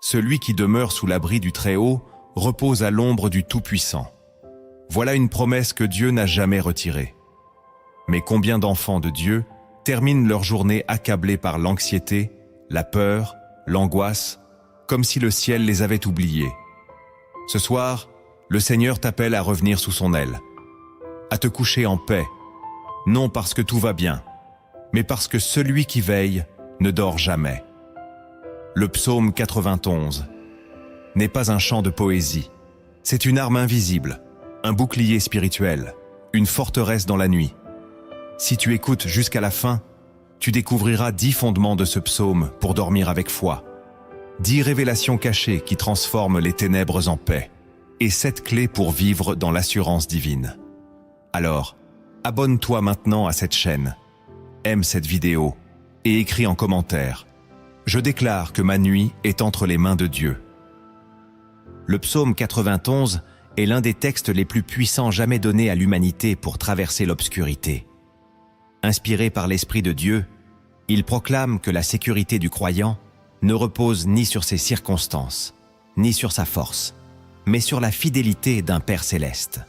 Celui qui demeure sous l'abri du Très-Haut repose à l'ombre du Tout-Puissant. Voilà une promesse que Dieu n'a jamais retirée. Mais combien d'enfants de Dieu terminent leur journée accablés par l'anxiété, la peur, l'angoisse, comme si le ciel les avait oubliés. Ce soir, le Seigneur t'appelle à revenir sous son aile, à te coucher en paix, non parce que tout va bien, mais parce que celui qui veille ne dort jamais. Le psaume 91 n'est pas un chant de poésie, c'est une arme invisible, un bouclier spirituel, une forteresse dans la nuit. Si tu écoutes jusqu'à la fin, tu découvriras 10 fondements de ce psaume pour dormir avec foi, 10 révélations cachées qui transforment les ténèbres en paix, et 7 clés pour vivre dans l'assurance divine. Alors, abonne-toi maintenant à cette chaîne, aime cette vidéo et écris en commentaire « Je déclare que ma nuit est entre les mains de Dieu ». Le psaume 91 est l'un des textes les plus puissants jamais donnés à l'humanité pour traverser l'obscurité. Inspiré par l'Esprit de Dieu, il proclame que la sécurité du croyant ne repose ni sur ses circonstances, ni sur sa force, mais sur la fidélité d'un Père céleste.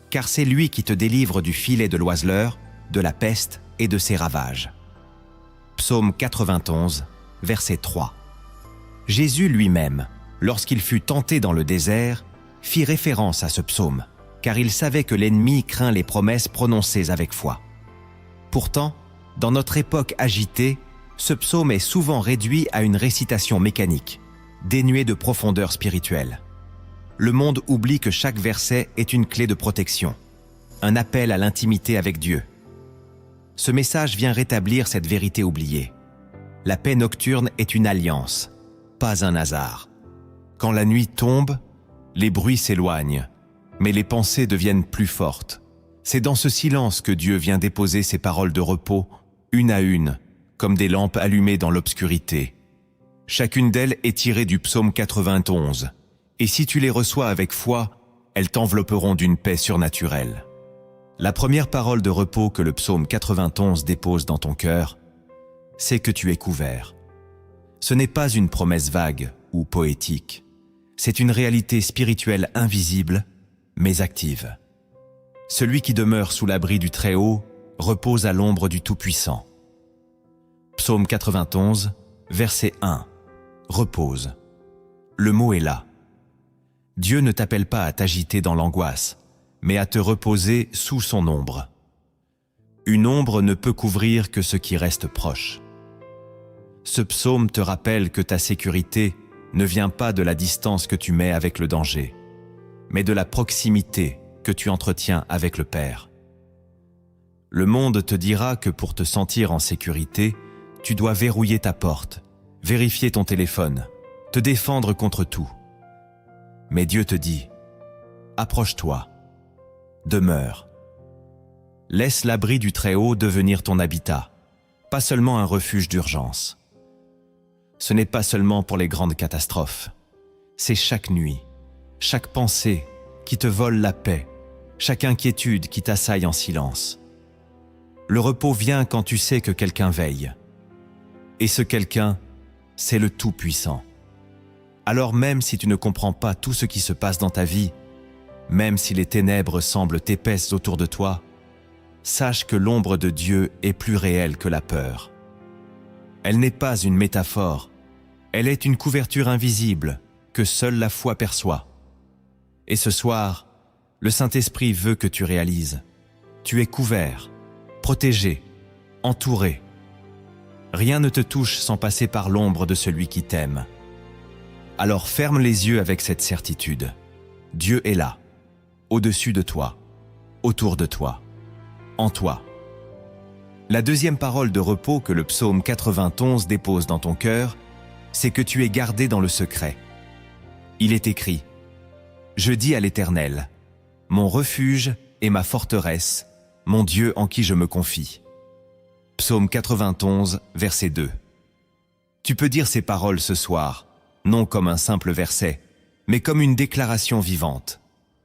Car c'est lui qui te délivre du filet de l'oiseleur, de la peste et de ses ravages. Psaume 91, verset 3. Jésus lui-même, lorsqu'il fut tenté dans le désert, fit référence à ce psaume, car il savait que l'ennemi craint les promesses prononcées avec foi. Pourtant, dans notre époque agitée, ce psaume est souvent réduit à une récitation mécanique, dénuée de profondeur spirituelle. Le monde oublie que chaque verset est une clé de protection, un appel à l'intimité avec Dieu. Ce message vient rétablir cette vérité oubliée. La paix nocturne est une alliance, pas un hasard. Quand la nuit tombe, les bruits s'éloignent, mais les pensées deviennent plus fortes. C'est dans ce silence que Dieu vient déposer ses paroles de repos, une à une, comme des lampes allumées dans l'obscurité. Chacune d'elles est tirée du psaume 91, et si tu les reçois avec foi, elles t'envelopperont d'une paix surnaturelle. La première parole de repos que le psaume 91 dépose dans ton cœur, c'est que tu es couvert. Ce n'est pas une promesse vague ou poétique, c'est une réalité spirituelle invisible, mais active. Celui qui demeure sous l'abri du Très-Haut repose à l'ombre du Tout-Puissant. Psaume 91, verset 1. Repose. Le mot est là. Dieu ne t'appelle pas à t'agiter dans l'angoisse, mais à te reposer sous son ombre. Une ombre ne peut couvrir que ce qui reste proche. Ce psaume te rappelle que ta sécurité ne vient pas de la distance que tu mets avec le danger, mais de la proximité que tu entretiens avec le Père. Le monde te dira que pour te sentir en sécurité, tu dois verrouiller ta porte, vérifier ton téléphone, te défendre contre tout. Mais Dieu te dit, approche-toi, demeure. Laisse l'abri du Très-Haut devenir ton habitat, pas seulement un refuge d'urgence. Ce n'est pas seulement pour les grandes catastrophes, c'est chaque nuit, chaque pensée qui te vole la paix, chaque inquiétude qui t'assaille en silence. Le repos vient quand tu sais que quelqu'un veille. Et ce quelqu'un, c'est le Tout-Puissant. Alors même si tu ne comprends pas tout ce qui se passe dans ta vie, même si les ténèbres semblent épaisses autour de toi, sache que l'ombre de Dieu est plus réelle que la peur. Elle n'est pas une métaphore, elle est une couverture invisible que seule la foi perçoit. Et ce soir, le Saint-Esprit veut que tu réalises. Tu es couvert, protégé, entouré. Rien ne te touche sans passer par l'ombre de celui qui t'aime. Alors ferme les yeux avec cette certitude. Dieu est là, au-dessus de toi, autour de toi, en toi. La deuxième parole de repos que le psaume 91 dépose dans ton cœur, c'est que tu es gardé dans le secret. Il est écrit « Je dis à l'Éternel, mon refuge et ma forteresse, mon Dieu en qui je me confie. » Psaume 91, verset 2. Tu peux dire ces paroles ce soir, non comme un simple verset, mais comme une déclaration vivante.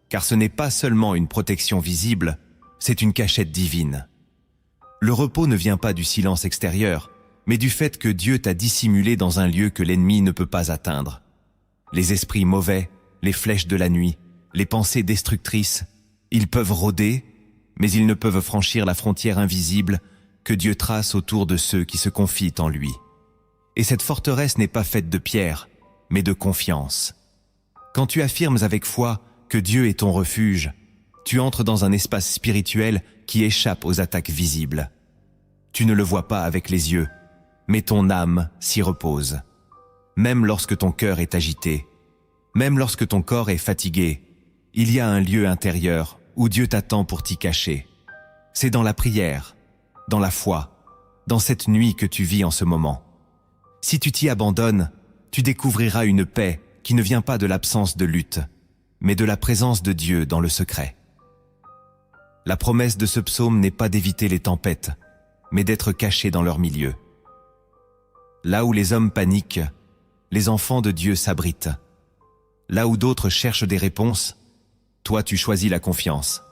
Car ce n'est pas seulement une protection visible, c'est une cachette divine. Le repos ne vient pas du silence extérieur, mais du fait que Dieu t'a dissimulé dans un lieu que l'ennemi ne peut pas atteindre. Les esprits mauvais, les flèches de la nuit, les pensées destructrices, ils peuvent rôder, mais ils ne peuvent franchir la frontière invisible que Dieu trace autour de ceux qui se confient en lui. Et cette forteresse n'est pas faite de pierre, mais de confiance. Quand tu affirmes avec foi que Dieu est ton refuge, tu entres dans un espace spirituel qui échappe aux attaques visibles. Tu ne le vois pas avec les yeux, mais ton âme s'y repose. Même lorsque ton cœur est agité, même lorsque ton corps est fatigué, il y a un lieu intérieur où Dieu t'attend pour t'y cacher. C'est dans la prière, dans la foi, dans cette nuit que tu vis en ce moment. Si tu t'y abandonnes, tu découvriras une paix qui ne vient pas de l'absence de lutte, mais de la présence de Dieu dans le secret. La promesse de ce psaume n'est pas d'éviter les tempêtes, mais d'être caché dans leur milieu. Là où les hommes paniquent, les enfants de Dieu s'abritent. Là où d'autres cherchent des réponses, toi tu choisis la confiance.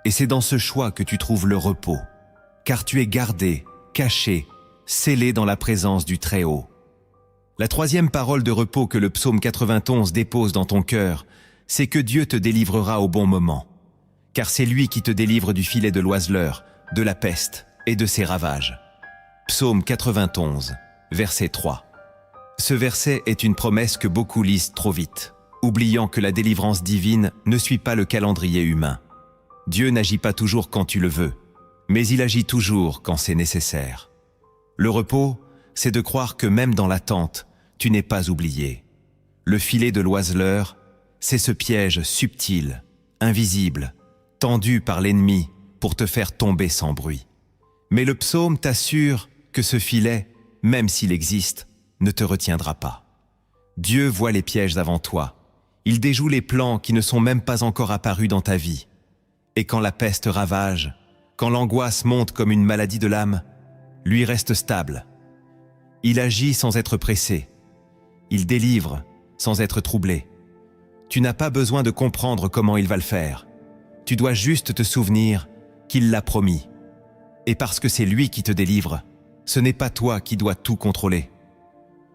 Et c'est dans ce choix que tu trouves le repos, car tu es gardé, caché, scellé dans la présence du Très-Haut. La troisième parole de repos que le psaume 91 dépose dans ton cœur, c'est que Dieu te délivrera au bon moment. Car c'est lui qui te délivre du filet de l'oiseleur, de la peste et de ses ravages. Psaume 91, verset 3. Ce verset est une promesse que beaucoup lisent trop vite, oubliant que la délivrance divine ne suit pas le calendrier humain. Dieu n'agit pas toujours quand tu le veux, mais il agit toujours quand c'est nécessaire. Le repos, c'est de croire que même dans l'attente, tu n'es pas oublié. Le filet de l'oiseleur, c'est ce piège subtil, invisible, tendu par l'ennemi pour te faire tomber sans bruit. Mais le psaume t'assure que ce filet, même s'il existe, ne te retiendra pas. Dieu voit les pièges avant toi. Il déjoue les plans qui ne sont même pas encore apparus dans ta vie. Et quand la peste ravage, quand l'angoisse monte comme une maladie de l'âme, lui reste stable. Il agit sans être pressé. Il délivre sans être troublé. Tu n'as pas besoin de comprendre comment il va le faire. Tu dois juste te souvenir qu'il l'a promis. Et parce que c'est lui qui te délivre, ce n'est pas toi qui dois tout contrôler.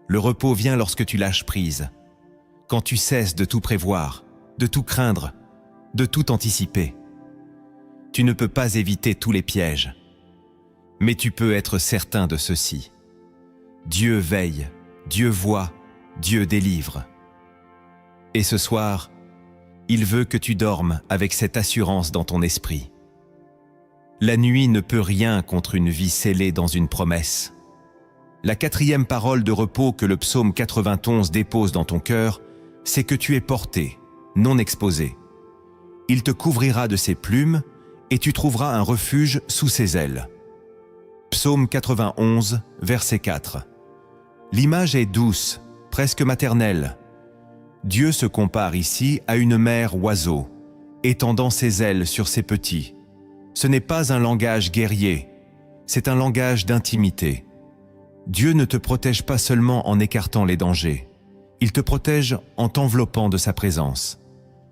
Le repos vient lorsque tu lâches prise, quand tu cesses de tout prévoir, de tout craindre, de tout anticiper. Tu ne peux pas éviter tous les pièges, mais tu peux être certain de ceci. Dieu veille, Dieu voit, Dieu délivre. Et ce soir, il veut que tu dormes avec cette assurance dans ton esprit. La nuit ne peut rien contre une vie scellée dans une promesse. La quatrième parole de repos que le psaume 91 dépose dans ton cœur, c'est que tu es porté, non exposé. Il te couvrira de ses plumes et tu trouveras un refuge sous ses ailes. Psaume 91, verset 4. L'image est douce, presque maternelle. Dieu se compare ici à une mère oiseau, étendant ses ailes sur ses petits. Ce n'est pas un langage guerrier, c'est un langage d'intimité. Dieu ne te protège pas seulement en écartant les dangers, il te protège en t'enveloppant de sa présence.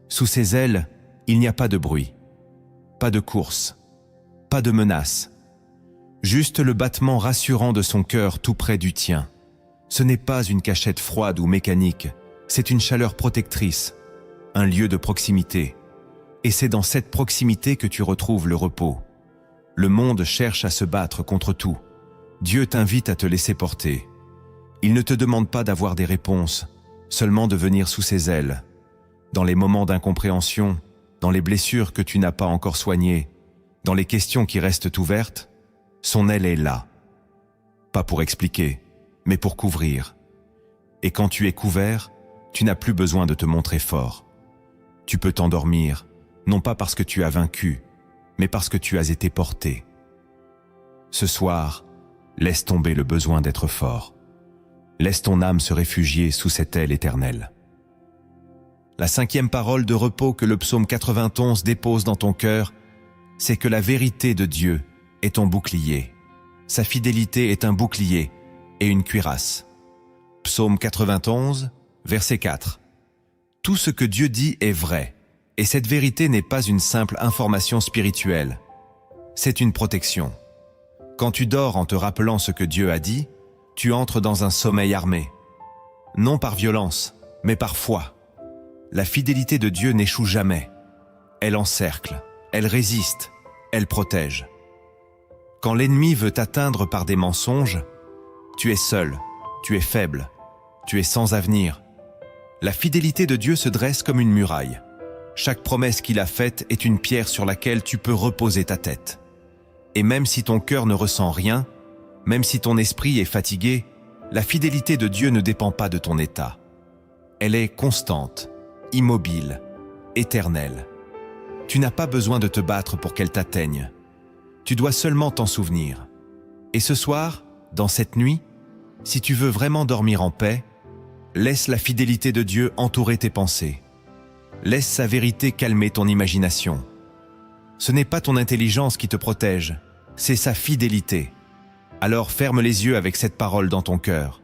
Sous ses ailes, il n'y a pas de bruit, pas de course, pas de menace. Juste le battement rassurant de son cœur tout près du tien. Ce n'est pas une cachette froide ou mécanique, c'est une chaleur protectrice, un lieu de proximité. Et c'est dans cette proximité que tu retrouves le repos. Le monde cherche à se battre contre tout. Dieu t'invite à te laisser porter. Il ne te demande pas d'avoir des réponses, seulement de venir sous ses ailes. Dans les moments d'incompréhension, dans les blessures que tu n'as pas encore soignées, dans les questions qui restent ouvertes, son aile est là. Pas pour expliquer, mais pour couvrir. Et quand tu es couvert, tu n'as plus besoin de te montrer fort. Tu peux t'endormir, non pas parce que tu as vaincu, mais parce que tu as été porté. Ce soir, laisse tomber le besoin d'être fort. Laisse ton âme se réfugier sous cette aile éternelle. La cinquième parole de repos que le psaume 91 dépose dans ton cœur, c'est que la vérité de Dieu est ton bouclier. Sa fidélité est un bouclier et une cuirasse. Psaume 91, verset 4. Tout ce que Dieu dit est vrai, et cette vérité n'est pas une simple information spirituelle. C'est une protection. Quand tu dors en te rappelant ce que Dieu a dit, tu entres dans un sommeil armé. Non par violence, mais par foi. La fidélité de Dieu n'échoue jamais. Elle encercle, elle résiste, elle protège. Quand l'ennemi veut t'atteindre par des mensonges, tu es seul, tu es faible, tu es sans avenir. La fidélité de Dieu se dresse comme une muraille. Chaque promesse qu'il a faite est une pierre sur laquelle tu peux reposer ta tête. Et même si ton cœur ne ressent rien, même si ton esprit est fatigué, la fidélité de Dieu ne dépend pas de ton état. Elle est constante, immobile, éternelle. Tu n'as pas besoin de te battre pour qu'elle t'atteigne. Tu dois seulement t'en souvenir. Et ce soir, dans cette nuit, si tu veux vraiment dormir en paix, laisse la fidélité de Dieu entourer tes pensées. Laisse sa vérité calmer ton imagination. Ce n'est pas ton intelligence qui te protège, c'est sa fidélité. Alors ferme les yeux avec cette parole dans ton cœur.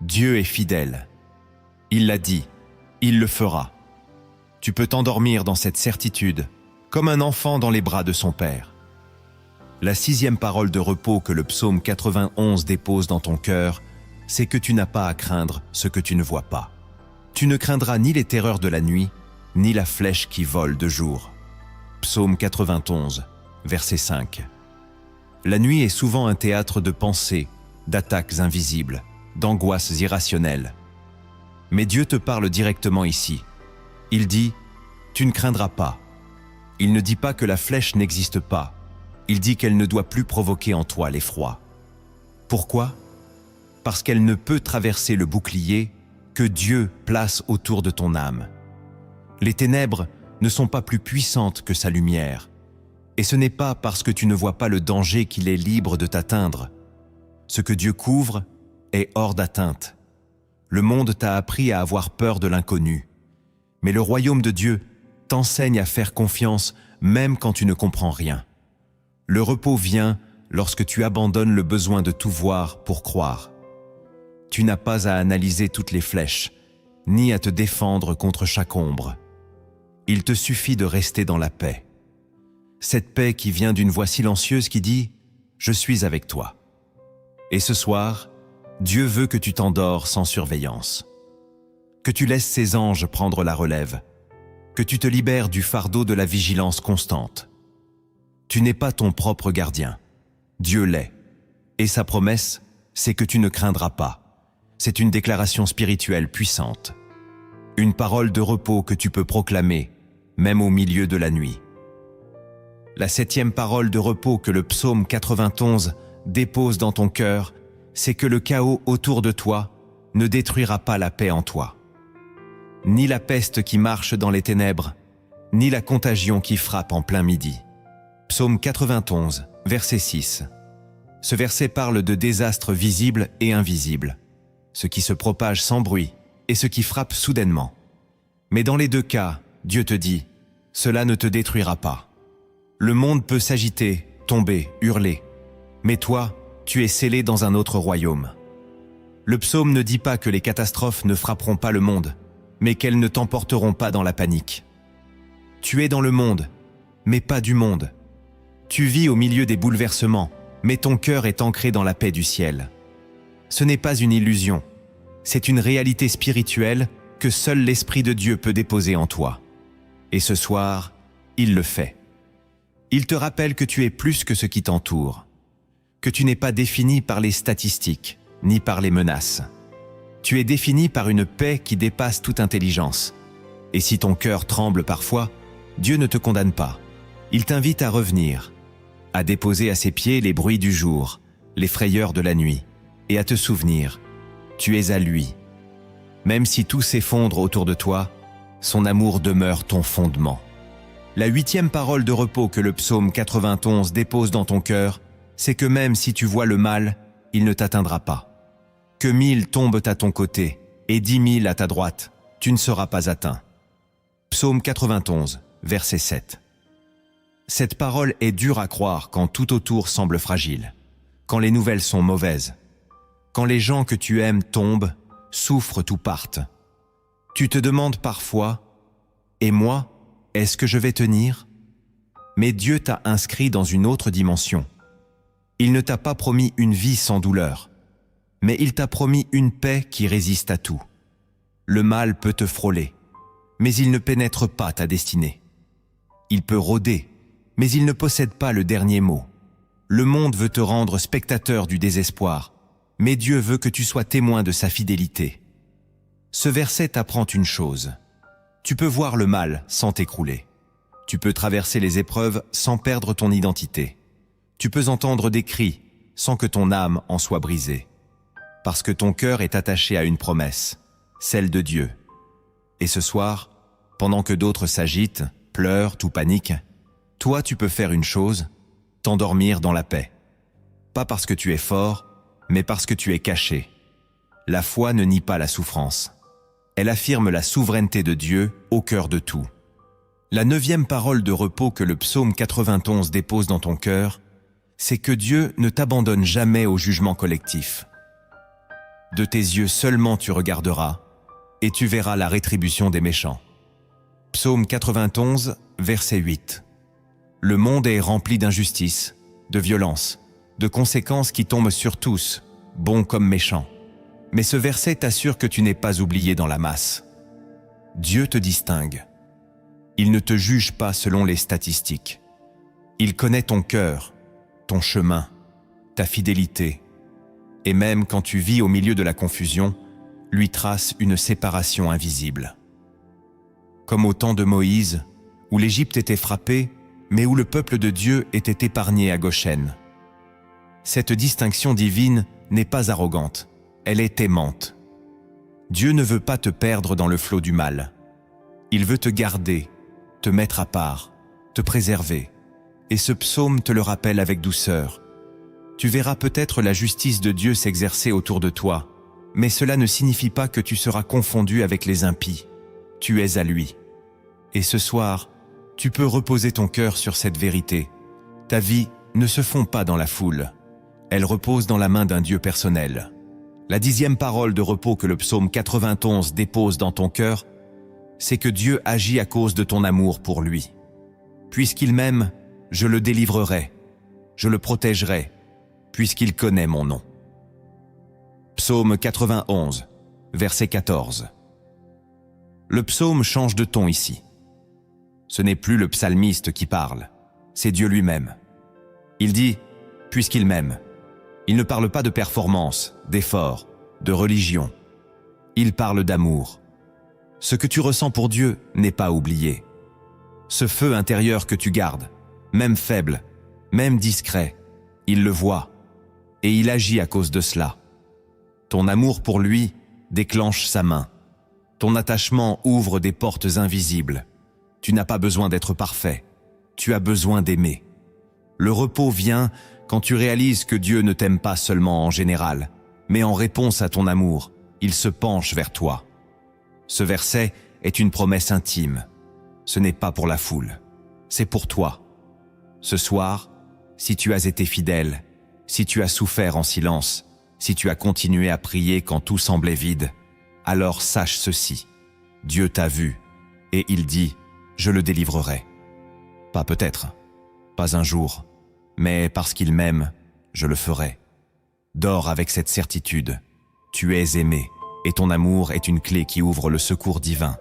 Dieu est fidèle. Il l'a dit, il le fera. Tu peux t'endormir dans cette certitude, comme un enfant dans les bras de son Père. La 6e parole de repos que le psaume 91 dépose dans ton cœur, c'est que tu n'as pas à craindre ce que tu ne vois pas. Tu ne craindras ni les terreurs de la nuit, ni la flèche qui vole de jour. Psaume 91, verset 5. La nuit est souvent un théâtre de pensées, d'attaques invisibles, d'angoisses irrationnelles. Mais Dieu te parle directement ici. Il dit « Tu ne craindras pas ». Il ne dit pas que la flèche n'existe pas. Il dit qu'elle ne doit plus provoquer en toi l'effroi. Pourquoi ? Parce qu'elle ne peut traverser le bouclier que Dieu place autour de ton âme. Les ténèbres ne sont pas plus puissantes que sa lumière. Et ce n'est pas parce que tu ne vois pas le danger qu'il est libre de t'atteindre. Ce que Dieu couvre est hors d'atteinte. Le monde t'a appris à avoir peur de l'inconnu. Mais le royaume de Dieu t'enseigne à faire confiance même quand tu ne comprends rien. Le repos vient lorsque tu abandonnes le besoin de tout voir pour croire. Tu n'as pas à analyser toutes les flèches, ni à te défendre contre chaque ombre. Il te suffit de rester dans la paix. Cette paix qui vient d'une voix silencieuse qui dit « Je suis avec toi ». Et ce soir, Dieu veut que tu t'endors sans surveillance, que tu laisses ses anges prendre la relève, que tu te libères du fardeau de la vigilance constante. Tu n'es pas ton propre gardien, Dieu l'est. Et sa promesse, c'est que tu ne craindras pas. C'est une déclaration spirituelle puissante. Une parole de repos que tu peux proclamer, même au milieu de la nuit. La 7e parole de repos que le psaume 91 dépose dans ton cœur, c'est que le chaos autour de toi ne détruira pas la paix en toi. Ni la peste qui marche dans les ténèbres, ni la contagion qui frappe en plein midi. Psaume 91, verset 6. Ce verset parle de désastres visibles et invisibles, ce qui se propage sans bruit et ce qui frappe soudainement. Mais dans les deux cas, Dieu te dit, cela ne te détruira pas. Le monde peut s'agiter, tomber, hurler, mais toi, tu es scellé dans un autre royaume. Le psaume ne dit pas que les catastrophes ne frapperont pas le monde, mais qu'elles ne t'emporteront pas dans la panique. Tu es dans le monde, mais pas du monde. Tu vis au milieu des bouleversements, mais ton cœur est ancré dans la paix du ciel. Ce n'est pas une illusion, c'est une réalité spirituelle que seul l'Esprit de Dieu peut déposer en toi. Et ce soir, il le fait. Il te rappelle que tu es plus que ce qui t'entoure, que tu n'es pas défini par les statistiques, ni par les menaces. Tu es défini par une paix qui dépasse toute intelligence. Et si ton cœur tremble parfois, Dieu ne te condamne pas. Il t'invite à revenir, à déposer à ses pieds les bruits du jour, les frayeurs de la nuit, et à te souvenir, tu es à lui. Même si tout s'effondre autour de toi, son amour demeure ton fondement. La 8e parole de repos que le psaume 91 dépose dans ton cœur, c'est que même si tu vois le mal, il ne t'atteindra pas. Que 1000 tombent à ton côté et 10 000 à ta droite, tu ne seras pas atteint. Psaume 91, verset 7. Cette parole est dure à croire quand tout autour semble fragile, quand les nouvelles sont mauvaises, quand les gens que tu aimes tombent, souffrent ou partent. Tu te demandes parfois « Et moi, est-ce que je vais tenir ?» Mais Dieu t'a inscrit dans une autre dimension. Il ne t'a pas promis une vie sans douleur, mais il t'a promis une paix qui résiste à tout. Le mal peut te frôler, mais il ne pénètre pas ta destinée. Il peut rôder, mais il ne possède pas le dernier mot. Le monde veut te rendre spectateur du désespoir, mais Dieu veut que tu sois témoin de sa fidélité. Ce verset t'apprend une chose. Tu peux voir le mal sans t'écrouler. Tu peux traverser les épreuves sans perdre ton identité. Tu peux entendre des cris sans que ton âme en soit brisée. Parce que ton cœur est attaché à une promesse, celle de Dieu. Et ce soir, pendant que d'autres s'agitent, pleurent ou paniquent, toi tu peux faire une chose, t'endormir dans la paix. Pas parce que tu es fort, mais parce que tu es caché. La foi ne nie pas la souffrance. Elle affirme la souveraineté de Dieu au cœur de tout. La 9e parole de repos que le psaume 91 dépose dans ton cœur, c'est que Dieu ne t'abandonne jamais au jugement collectif. De tes yeux seulement tu regarderas, et tu verras la rétribution des méchants. Psaume 91, verset 8. Le monde est rempli d'injustice, de violence, de conséquences qui tombent sur tous, bons comme méchants. Mais ce verset t'assure que tu n'es pas oublié dans la masse. Dieu te distingue. Il ne te juge pas selon les statistiques. Il connaît ton cœur, ton chemin, ta fidélité. Et même quand tu vis au milieu de la confusion, lui trace une séparation invisible. Comme au temps de Moïse, où l'Égypte était frappée, mais où le peuple de Dieu était épargné à Goshen. Cette distinction divine n'est pas arrogante, elle est aimante. Dieu ne veut pas te perdre dans le flot du mal. Il veut te garder, te mettre à part, te préserver. Et ce psaume te le rappelle avec douceur. Tu verras peut-être la justice de Dieu s'exercer autour de toi, mais cela ne signifie pas que tu seras confondu avec les impies. Tu es à lui. Et ce soir, tu peux reposer ton cœur sur cette vérité. Ta vie ne se fond pas dans la foule. Elle repose dans la main d'un Dieu personnel. La 10e parole de repos que le psaume 91 dépose dans ton cœur, c'est que Dieu agit à cause de ton amour pour lui. Puisqu'il m'aime, je le délivrerai, je le protégerai, puisqu'il connaît mon nom. Psaume 91, verset 14. Le psaume change de ton ici. Ce n'est plus le psalmiste qui parle, c'est Dieu lui-même. Il dit « puisqu'il m'aime ». Il ne parle pas de performance, d'effort, de religion. Il parle d'amour. Ce que tu ressens pour Dieu n'est pas oublié. Ce feu intérieur que tu gardes, même faible, même discret, il le voit, et il agit à cause de cela. Ton amour pour lui déclenche sa main. Ton attachement ouvre des portes invisibles. Tu n'as pas besoin d'être parfait, tu as besoin d'aimer. Le repos vient quand tu réalises que Dieu ne t'aime pas seulement en général, mais en réponse à ton amour, il se penche vers toi. Ce verset est une promesse intime. Ce n'est pas pour la foule, c'est pour toi. Ce soir, si tu as été fidèle, si tu as souffert en silence, si tu as continué à prier quand tout semblait vide, alors sache ceci, Dieu t'a vu, et il dit, je le délivrerai. Pas peut-être, pas un jour, mais parce qu'il m'aime, je le ferai. Dors avec cette certitude, tu es aimé, et ton amour est une clé qui ouvre le secours divin.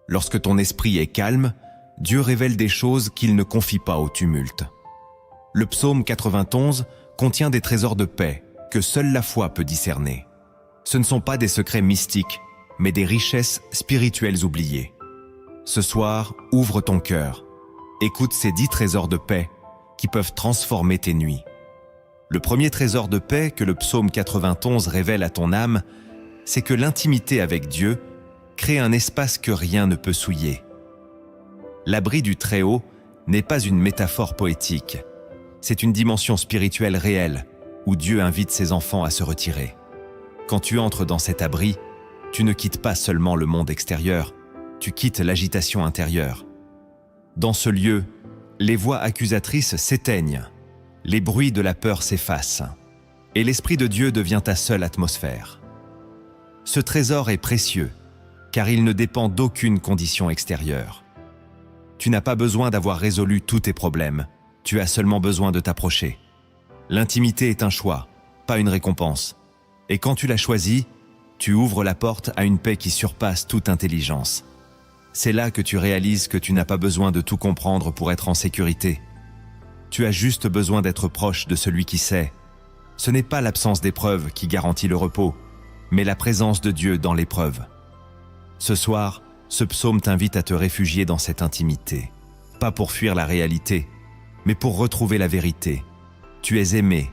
Lorsque ton esprit est calme, Dieu révèle des choses qu'il ne confie pas au tumulte. Le psaume 91 contient des trésors de paix que seule la foi peut discerner. Ce ne sont pas des secrets mystiques, mais des richesses spirituelles oubliées. Ce soir, ouvre ton cœur. Écoute ces 10 trésors de paix qui peuvent transformer tes nuits. Le premier trésor de paix que le psaume 91 révèle à ton âme, c'est que l'intimité avec Dieu crée un espace que rien ne peut souiller. L'abri du Très-Haut n'est pas une métaphore poétique, c'est une dimension spirituelle réelle où Dieu invite ses enfants à se retirer. Quand tu entres dans cet abri, tu ne quittes pas seulement le monde extérieur, tu quittes l'agitation intérieure. Dans ce lieu, les voix accusatrices s'éteignent, les bruits de la peur s'effacent, et l'Esprit de Dieu devient ta seule atmosphère. Ce trésor est précieux, car il ne dépend d'aucune condition extérieure. Tu n'as pas besoin d'avoir résolu tous tes problèmes, tu as seulement besoin de t'approcher. L'intimité est un choix, pas une récompense. Et quand tu l'as choisie, tu ouvres la porte à une paix qui surpasse toute intelligence. C'est là que tu réalises que tu n'as pas besoin de tout comprendre pour être en sécurité. Tu as juste besoin d'être proche de celui qui sait. Ce n'est pas l'absence d'épreuve qui garantit le repos, mais la présence de Dieu dans l'épreuve. Ce soir, ce psaume t'invite à te réfugier dans cette intimité. Pas pour fuir la réalité, mais pour retrouver la vérité. Tu es aimé,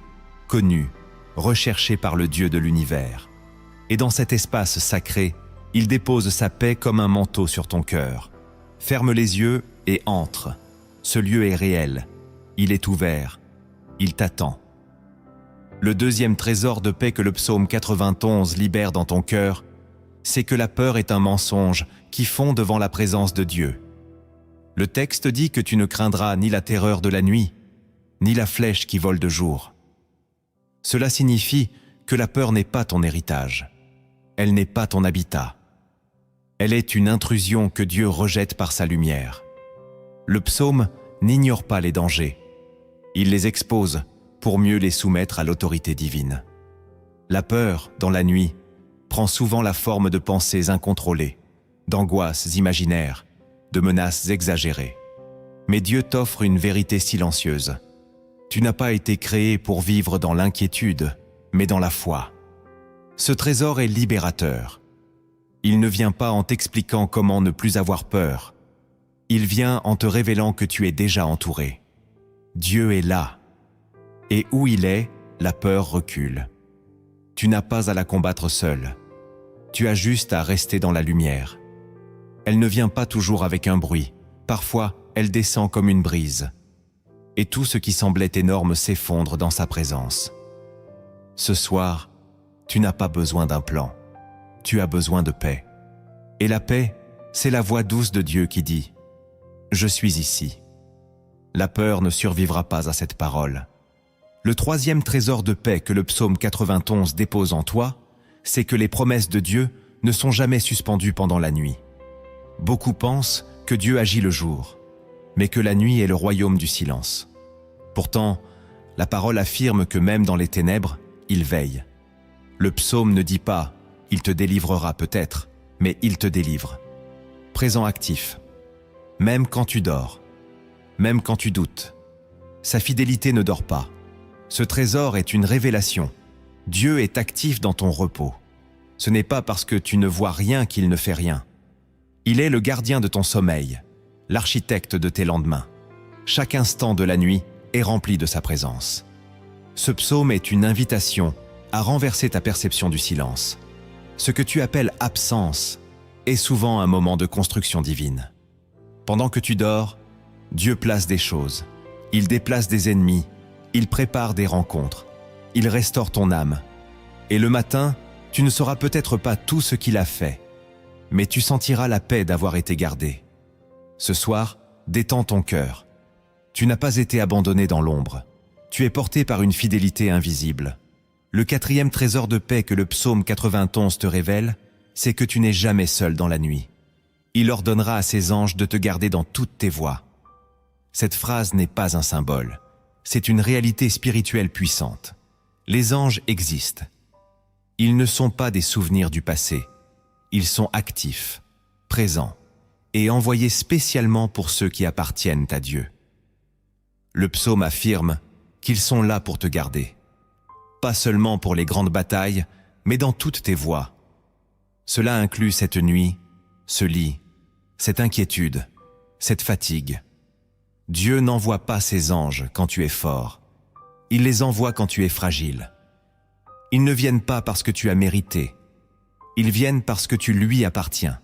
connu, recherché par le Dieu de l'univers. Et dans cet espace sacré, il dépose sa paix comme un manteau sur ton cœur. Ferme les yeux et entre. Ce lieu est réel. Il est ouvert. Il t'attend. Le deuxième trésor de paix que le psaume 91 libère dans ton cœur, c'est que la peur est un mensonge qui fond devant la présence de Dieu. Le texte dit que tu ne craindras ni la terreur de la nuit, ni la flèche qui vole de jour. Cela signifie que la peur n'est pas ton héritage. Elle n'est pas ton habitat. Elle est une intrusion que Dieu rejette par sa lumière. Le psaume n'ignore pas les dangers. Il les expose pour mieux les soumettre à l'autorité divine. La peur, dans la nuit, prend souvent la forme de pensées incontrôlées, d'angoisses imaginaires, de menaces exagérées. Mais Dieu t'offre une vérité silencieuse. Tu n'as pas été créé pour vivre dans l'inquiétude, mais dans la foi. Ce trésor est libérateur. Il ne vient pas en t'expliquant comment ne plus avoir peur. Il vient en te révélant que tu es déjà entouré. Dieu est là. Et où il est, la peur recule. Tu n'as pas à la combattre seul. Tu as juste à rester dans la lumière. Elle ne vient pas toujours avec un bruit. Parfois, elle descend comme une brise. Et tout ce qui semblait énorme s'effondre dans sa présence. Ce soir, tu n'as pas besoin d'un plan. Tu as besoin de paix. Et la paix, c'est la voix douce de Dieu qui dit « Je suis ici ». La peur ne survivra pas à cette parole. Le troisième trésor de paix que le psaume 91 dépose en toi, c'est que les promesses de Dieu ne sont jamais suspendues pendant la nuit. Beaucoup pensent que Dieu agit le jour, mais que la nuit est le royaume du silence. Pourtant, la parole affirme que même dans les ténèbres, il veille. Le psaume ne dit pas « il te délivrera peut-être », mais il te délivre. Présent actif. Même quand tu dors, même quand tu doutes. Sa fidélité ne dort pas. Ce trésor est une révélation. Dieu est actif dans ton repos. Ce n'est pas parce que tu ne vois rien qu'il ne fait rien. Il est le gardien de ton sommeil, l'architecte de tes lendemains. Chaque instant de la nuit est rempli de sa présence. Ce psaume est une invitation à renverser ta perception du silence. Ce que tu appelles absence est souvent un moment de construction divine. Pendant que tu dors, Dieu place des choses. Il déplace des ennemis. Il prépare des rencontres. Il restaure ton âme. Et le matin, tu ne sauras peut-être pas tout ce qu'il a fait, mais tu sentiras la paix d'avoir été gardé. Ce soir, détends ton cœur. Tu n'as pas été abandonné dans l'ombre. Tu es porté par une fidélité invisible. Le quatrième trésor de paix que le psaume 91 te révèle, c'est que tu n'es jamais seul dans la nuit. Il ordonnera à ses anges de te garder dans toutes tes voies. Cette phrase n'est pas un symbole. C'est une réalité spirituelle puissante. Les anges existent. Ils ne sont pas des souvenirs du passé. Ils sont actifs, présents et envoyés spécialement pour ceux qui appartiennent à Dieu. Le psaume affirme qu'ils sont là pour te garder. Pas seulement pour les grandes batailles, mais dans toutes tes voies. Cela inclut cette nuit, ce lit, cette inquiétude, cette fatigue. Dieu n'envoie pas ses anges quand tu es fort. Il les envoie quand tu es fragile. Ils ne viennent pas parce que tu as mérité. Ils viennent parce que tu lui appartiens.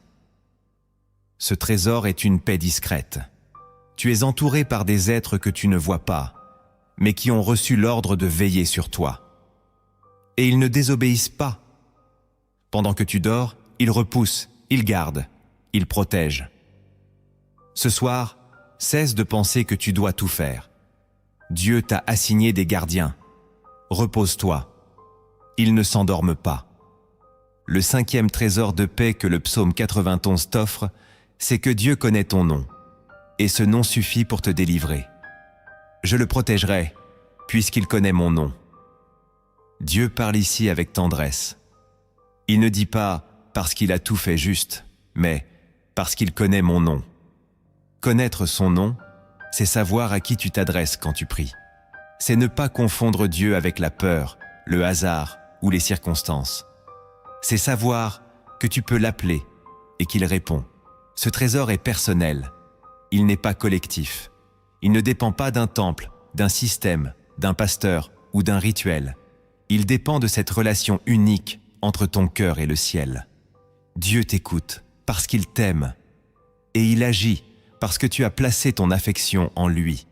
Ce trésor est une paix discrète. Tu es entouré par des êtres que tu ne vois pas, mais qui ont reçu l'ordre de veiller sur toi. Et ils ne désobéissent pas. Pendant que tu dors, ils repoussent, ils gardent, ils protègent. Ce soir, cesse de penser que tu dois tout faire. Dieu t'a assigné des gardiens. Repose-toi. Ils ne s'endorment pas. Le cinquième trésor de paix que le psaume 91 t'offre, c'est que Dieu connaît ton nom. Et ce nom suffit pour te délivrer. Je le protégerai. puisqu'il connaît mon nom. Dieu parle ici avec tendresse. Il ne dit pas « parce qu'il a tout fait juste », mais « parce qu'il connaît mon nom ». Connaître son nom, c'est savoir à qui tu t'adresses quand tu pries. C'est ne pas confondre Dieu avec la peur, le hasard ou les circonstances. C'est savoir que tu peux l'appeler et qu'il répond. Ce trésor est personnel. Il n'est pas collectif. Il ne dépend pas d'un temple, d'un système, d'un pasteur ou d'un rituel. Il dépend de cette relation unique entre ton cœur et le ciel. Dieu t'écoute parce qu'il t'aime et il agit parce que tu as placé ton affection en lui.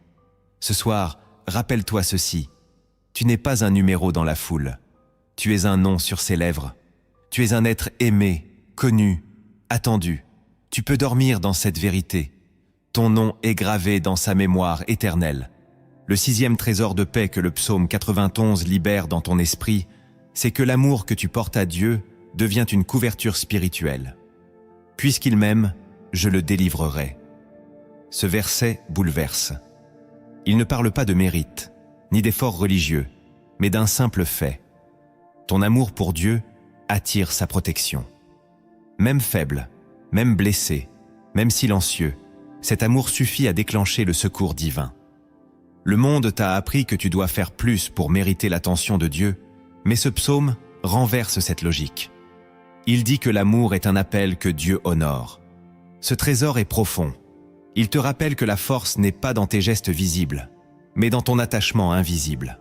Ce soir, rappelle-toi ceci. Tu n'es pas un numéro dans la foule. Tu es un nom sur ses lèvres. Tu es un être aimé, connu, attendu. Tu peux dormir dans cette vérité. Ton nom est gravé dans sa mémoire éternelle. Le 6e trésor de paix que le psaume 91 libère dans ton esprit, c'est que l'amour que tu portes à Dieu devient une couverture spirituelle. Puisqu'il m'aime, je le délivrerai. Ce verset bouleverse. Il ne parle pas de mérite, ni d'effort religieux, mais d'un simple fait. Ton amour pour Dieu attire sa protection. Même faible, même blessé, même silencieux, cet amour suffit à déclencher le secours divin. Le monde t'a appris que tu dois faire plus pour mériter l'attention de Dieu, mais ce psaume renverse cette logique. Il dit que l'amour est un appel que Dieu honore. Ce trésor est profond. Il te rappelle que la force n'est pas dans tes gestes visibles, mais dans ton attachement invisible.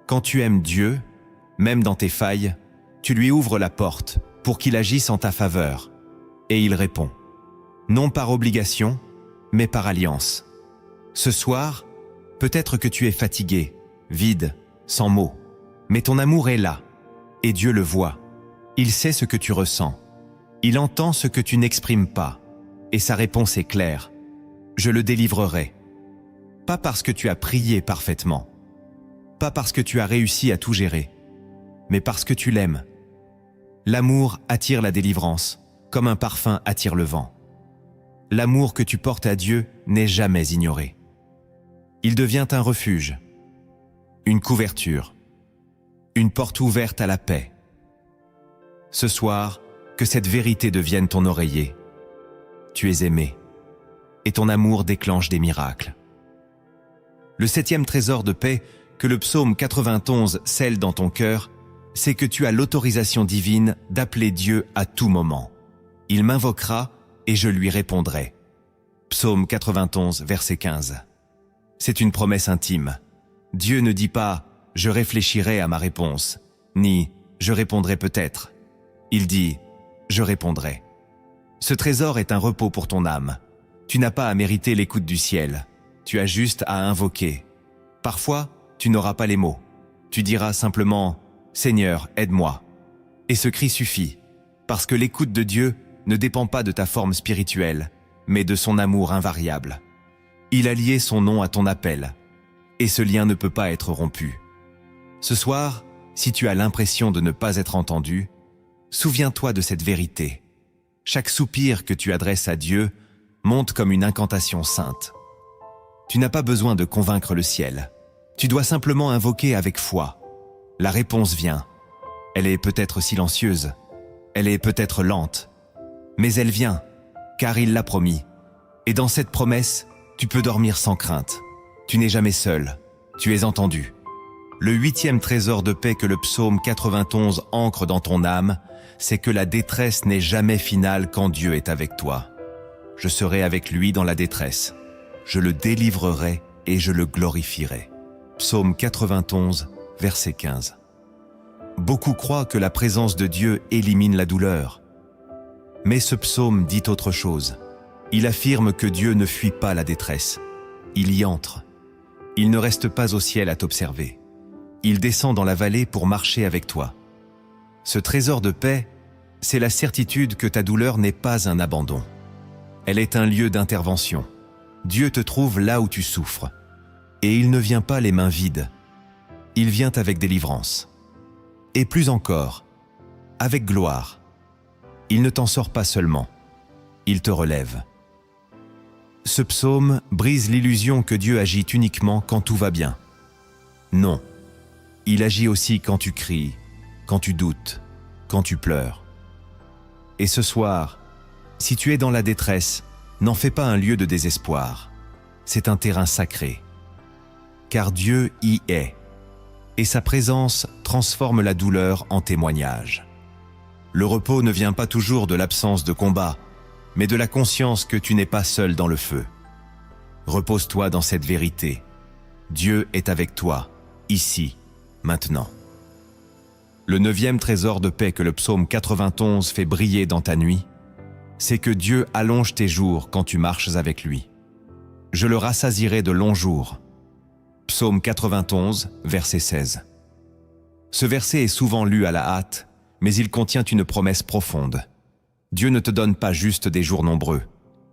Quand tu aimes Dieu, même dans tes failles, tu lui ouvres la porte pour qu'il agisse en ta faveur. Et il répond. Non par obligation, mais par alliance. Ce soir, peut-être que tu es fatigué, vide, sans mots, mais ton amour est là, et Dieu le voit. Il sait ce que tu ressens. Il entend ce que tu n'exprimes pas, et sa réponse est claire. Je le délivrerai. Pas parce que tu as prié parfaitement, pas parce que tu as réussi à tout gérer, mais parce que tu l'aimes. L'amour attire la délivrance, comme un parfum attire le vent. L'amour que tu portes à Dieu n'est jamais ignoré. Il devient un refuge, une couverture, une porte ouverte à la paix. Ce soir, que cette vérité devienne ton oreiller. Tu es aimé, et ton amour déclenche des miracles. Le 7e trésor de paix que le psaume 91 scelle dans ton cœur, c'est que tu as l'autorisation divine d'appeler Dieu à tout moment. Il m'invoquera et je lui répondrai. Psaume 91, verset 15. C'est une promesse intime. Dieu ne dit pas « je réfléchirai à ma réponse », ni « je répondrai peut-être ». Il dit « je répondrai ». Ce trésor est un repos pour ton âme. Tu n'as pas à mériter l'écoute du ciel. Tu as juste à invoquer. Parfois, tu n'auras pas les mots. Tu diras simplement « Seigneur, aide-moi ». Et ce cri suffit, parce que l'écoute de Dieu ne dépend pas de ta forme spirituelle, mais de son amour invariable. Il a lié son nom à ton appel, et ce lien ne peut pas être rompu. Ce soir, si tu as l'impression de ne pas être entendu, souviens-toi de cette vérité. Chaque soupir que tu adresses à Dieu monte comme une incantation sainte. Tu n'as pas besoin de convaincre le ciel. Tu dois simplement invoquer avec foi. La réponse vient. Elle est peut-être silencieuse, elle est peut-être lente, mais elle vient, car il l'a promis. Et dans cette promesse, tu peux dormir sans crainte. Tu n'es jamais seul, tu es entendu. Le 8e trésor de paix que le psaume 91 ancre dans ton âme, c'est que la détresse n'est jamais finale quand Dieu est avec toi. Je serai avec lui dans la détresse. Je le délivrerai et je le glorifierai. Psaume 91, verset 15. Beaucoup croient que la présence de Dieu élimine la douleur. Mais ce psaume dit autre chose. Il affirme que Dieu ne fuit pas la détresse. Il y entre. Il ne reste pas au ciel à t'observer. Il descend dans la vallée pour marcher avec toi. Ce trésor de paix, c'est la certitude que ta douleur n'est pas un abandon. Elle est un lieu d'intervention. Dieu te trouve là où tu souffres. Et il ne vient pas les mains vides. Il vient avec délivrance. Et plus encore, avec gloire. Il ne t'en sort pas seulement. Il te relève. Ce psaume brise l'illusion que Dieu agit uniquement quand tout va bien. Non. Il agit aussi quand tu cries, quand tu doutes, quand tu pleures. Et ce soir, si tu es dans la détresse, n'en fais pas un lieu de désespoir. C'est un terrain sacré. Car Dieu y est, et sa présence transforme la douleur en témoignage. Le repos ne vient pas toujours de l'absence de combat, mais de la conscience que tu n'es pas seul dans le feu. Repose-toi dans cette vérité. Dieu est avec toi, ici, maintenant. Le 9e trésor de paix que le psaume 91 fait briller dans ta nuit, c'est que Dieu allonge tes jours quand tu marches avec lui. Je le rassasierai de longs jours. Psaume 91, verset 16. Ce verset est souvent lu à la hâte, mais il contient une promesse profonde. Dieu ne te donne pas juste des jours nombreux,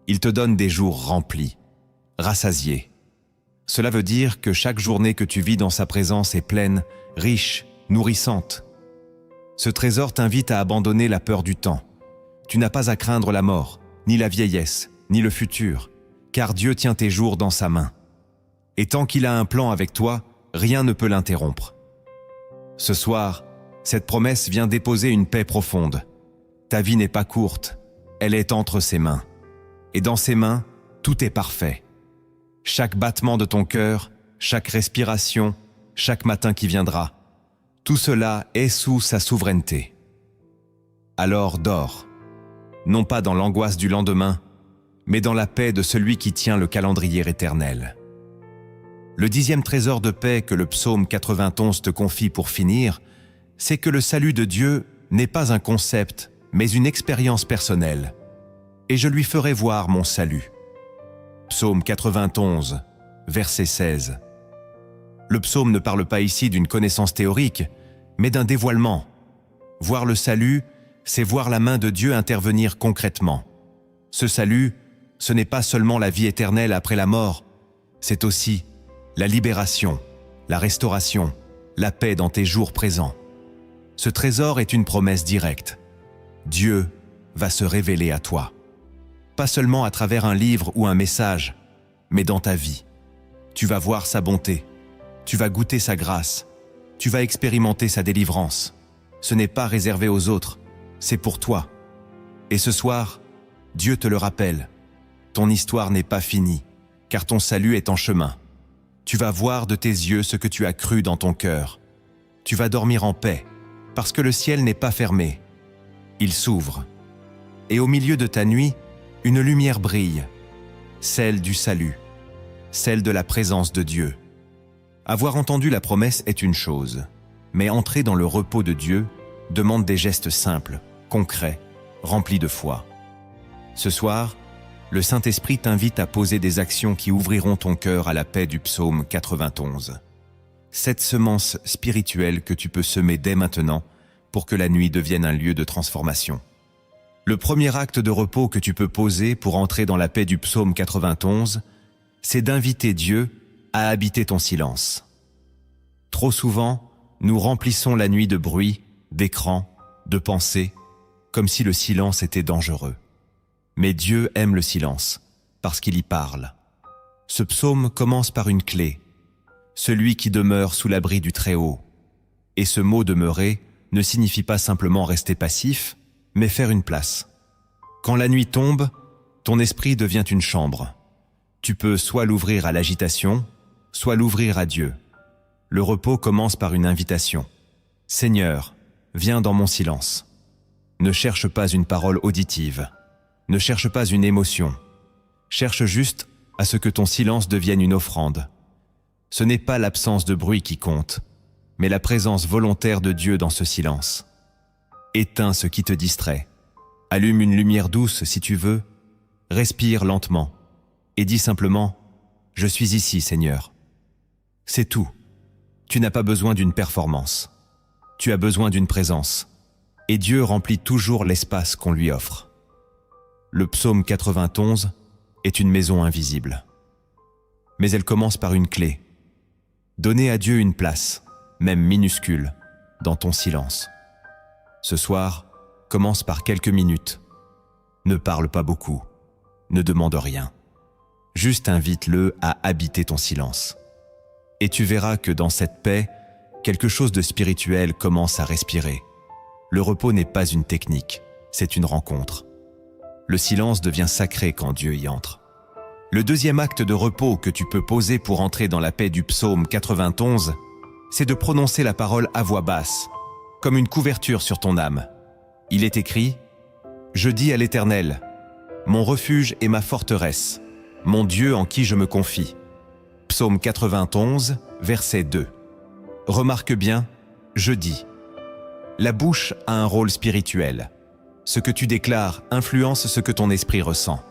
il te donne des jours remplis, rassasiés. Cela veut dire que chaque journée que tu vis dans sa présence est pleine, riche, nourrissante. Ce trésor t'invite à abandonner la peur du temps. Tu n'as pas à craindre la mort, ni la vieillesse, ni le futur, car Dieu tient tes jours dans sa main. Et tant qu'il a un plan avec toi, rien ne peut l'interrompre. Ce soir, cette promesse vient déposer une paix profonde. Ta vie n'est pas courte, elle est entre ses mains. Et dans ses mains, tout est parfait. Chaque battement de ton cœur, chaque respiration, chaque matin qui viendra, tout cela est sous sa souveraineté. Alors dors, non pas dans l'angoisse du lendemain, mais dans la paix de celui qui tient le calendrier éternel. Le 10e trésor de paix que le psaume 91 te confie pour finir, c'est que le salut de Dieu n'est pas un concept, mais une expérience personnelle. Et je lui ferai voir mon salut. Psaume 91, verset 16. Le psaume ne parle pas ici d'une connaissance théorique, mais d'un dévoilement. Voir le salut, c'est voir la main de Dieu intervenir concrètement. Ce salut, ce n'est pas seulement la vie éternelle après la mort, c'est aussi la libération, la restauration, la paix dans tes jours présents. Ce trésor est une promesse directe. Dieu va se révéler à toi. Pas seulement à travers un livre ou un message, mais dans ta vie. Tu vas voir sa bonté, tu vas goûter sa grâce, tu vas expérimenter sa délivrance. Ce n'est pas réservé aux autres, c'est pour toi. Et ce soir, Dieu te le rappelle, ton histoire n'est pas finie, car ton salut est en chemin. Tu vas voir de tes yeux ce que tu as cru dans ton cœur. Tu vas dormir en paix, parce que le ciel n'est pas fermé. Il s'ouvre. Et au milieu de ta nuit, une lumière brille, celle du salut, celle de la présence de Dieu. Avoir entendu la promesse est une chose, mais entrer dans le repos de Dieu demande des gestes simples, concrets, remplis de foi. Ce soir, le Saint-Esprit t'invite à poser des actions qui ouvriront ton cœur à la paix du psaume 91. Cette semence spirituelle que tu peux semer dès maintenant pour que la nuit devienne un lieu de transformation. Le premier acte de repos que tu peux poser pour entrer dans la paix du psaume 91, c'est d'inviter Dieu à habiter ton silence. Trop souvent, nous remplissons la nuit de bruit, d'écrans, de pensées, comme si le silence était dangereux. Mais Dieu aime le silence, parce qu'il y parle. Ce psaume commence par une clé, celui qui demeure sous l'abri du Très-Haut. Et ce mot « demeurer » ne signifie pas simplement rester passif, mais faire une place. Quand la nuit tombe, ton esprit devient une chambre. Tu peux soit l'ouvrir à l'agitation, soit l'ouvrir à Dieu. Le repos commence par une invitation. « Seigneur, viens dans mon silence. » Ne cherche pas une parole auditive. Ne cherche pas une émotion. Cherche juste à ce que ton silence devienne une offrande. Ce n'est pas l'absence de bruit qui compte, mais la présence volontaire de Dieu dans ce silence. Éteins ce qui te distrait. Allume une lumière douce si tu veux. Respire lentement et dis simplement « Je suis ici, Seigneur ». C'est tout. Tu n'as pas besoin d'une performance. Tu as besoin d'une présence. Et Dieu remplit toujours l'espace qu'on lui offre. Le psaume 91 est une maison invisible. Mais elle commence par une clé. Donner à Dieu une place, même minuscule, dans ton silence. Ce soir, commence par quelques minutes. Ne parle pas beaucoup. Ne demande rien. Juste invite-le à habiter ton silence. Et tu verras que dans cette paix, quelque chose de spirituel commence à respirer. Le repos n'est pas une technique, c'est une rencontre. Le silence devient sacré quand Dieu y entre. Le deuxième acte de repos que tu peux poser pour entrer dans la paix du psaume 91, c'est de prononcer la parole à voix basse, comme une couverture sur ton âme. Il est écrit « Je dis à l'Éternel, mon refuge et ma forteresse, mon Dieu en qui je me confie. » Psaume 91, verset 2. Remarque bien, je dis. La bouche a un rôle spirituel. Ce que tu déclares influence ce que ton esprit ressent.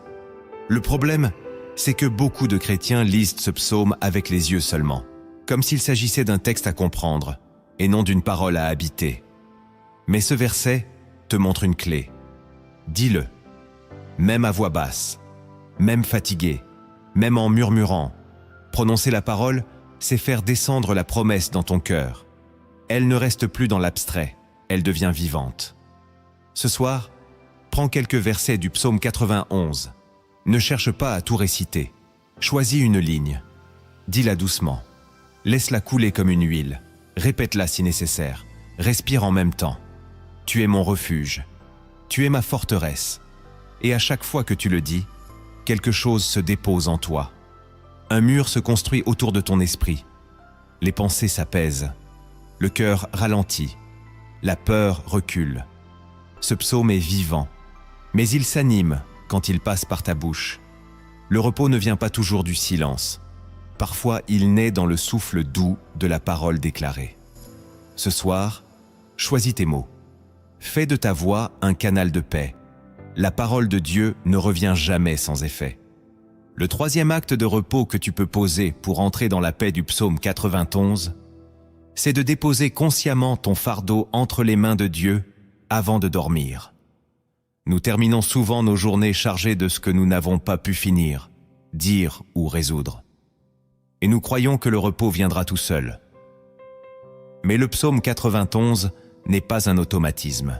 Le problème, c'est que beaucoup de chrétiens lisent ce psaume avec les yeux seulement, comme s'il s'agissait d'un texte à comprendre, et non d'une parole à habiter. Mais ce verset te montre une clé. Dis-le, même à voix basse, même fatigué, même en murmurant. Prononcer la parole, c'est faire descendre la promesse dans ton cœur. Elle ne reste plus dans l'abstrait, elle devient vivante. Ce soir, prends quelques versets du psaume 91. Ne cherche pas à tout réciter. Choisis une ligne. Dis-la doucement. Laisse-la couler comme une huile. Répète-la si nécessaire. Respire en même temps. Tu es mon refuge. Tu es ma forteresse. Et à chaque fois que tu le dis, quelque chose se dépose en toi. Un mur se construit autour de ton esprit. Les pensées s'apaisent. Le cœur ralentit. La peur recule. Ce psaume est vivant, mais il s'anime quand il passe par ta bouche. Le repos ne vient pas toujours du silence. Parfois, il naît dans le souffle doux de la parole déclarée. Ce soir, choisis tes mots. Fais de ta voix un canal de paix. La parole de Dieu ne revient jamais sans effet. Le troisième acte de repos que tu peux poser pour entrer dans la paix du psaume 91, c'est de déposer consciemment ton fardeau entre les mains de Dieu avant de dormir. Nous terminons souvent nos journées chargées de ce que nous n'avons pas pu finir, dire ou résoudre. Et nous croyons que le repos viendra tout seul. Mais le psaume 91 n'est pas un automatisme.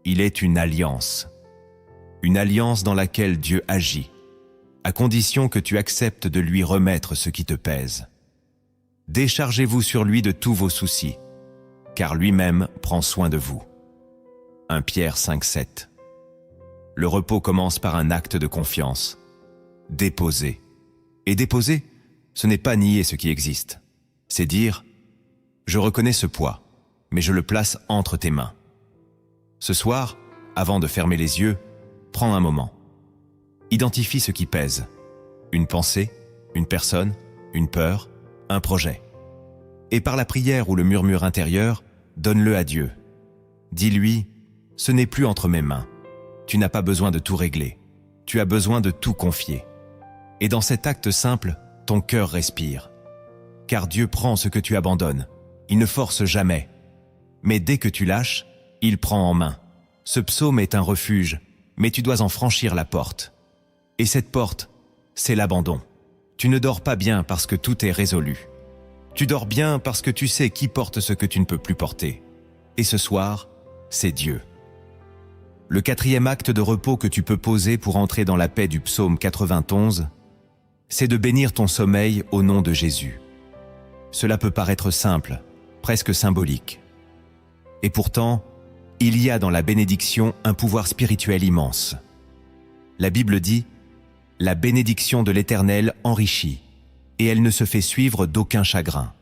Il est une alliance dans laquelle Dieu agit, à condition que tu acceptes de lui remettre ce qui te pèse. Déchargez-vous sur lui de tous vos soucis, car lui-même prend soin de vous. 1 Pierre 5,7. Le repos commence par un acte de confiance. Déposer. Et déposer, ce n'est pas nier ce qui existe. C'est dire « Je reconnais ce poids, mais je le place entre tes mains. » Ce soir, avant de fermer les yeux, prends un moment. Identifie ce qui pèse. Une pensée, une personne, une peur, un projet. Et par la prière ou le murmure intérieur, donne-le à Dieu. Dis-lui, ce n'est plus entre mes mains. Tu n'as pas besoin de tout régler. Tu as besoin de tout confier. Et dans cet acte simple, ton cœur respire. Car Dieu prend ce que tu abandonnes. Il ne force jamais. Mais dès que tu lâches, il prend en main. Ce psaume est un refuge, mais tu dois en franchir la porte. Et cette porte, c'est l'abandon. Tu ne dors pas bien parce que tout est résolu. Tu dors bien parce que tu sais qui porte ce que tu ne peux plus porter. Et ce soir, c'est Dieu. Le quatrième acte de repos que tu peux poser pour entrer dans la paix du psaume 91, c'est de bénir ton sommeil au nom de Jésus. Cela peut paraître simple, presque symbolique. Et pourtant, il y a dans la bénédiction un pouvoir spirituel immense. La Bible dit « La bénédiction de l'Éternel enrichit, et elle ne se fait suivre d'aucun chagrin. »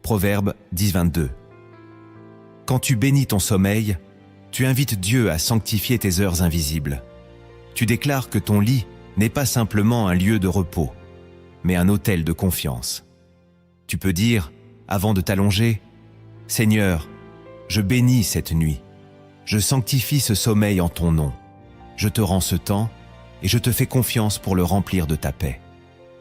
Proverbe 10,22. Quand tu bénis ton sommeil, tu invites Dieu à sanctifier tes heures invisibles. Tu déclares que ton lit n'est pas simplement un lieu de repos, mais un autel de confiance. Tu peux dire, avant de t'allonger, « Seigneur, je bénis cette nuit. Je sanctifie ce sommeil en ton nom. Je te rends ce temps et je te fais confiance pour le remplir de ta paix. »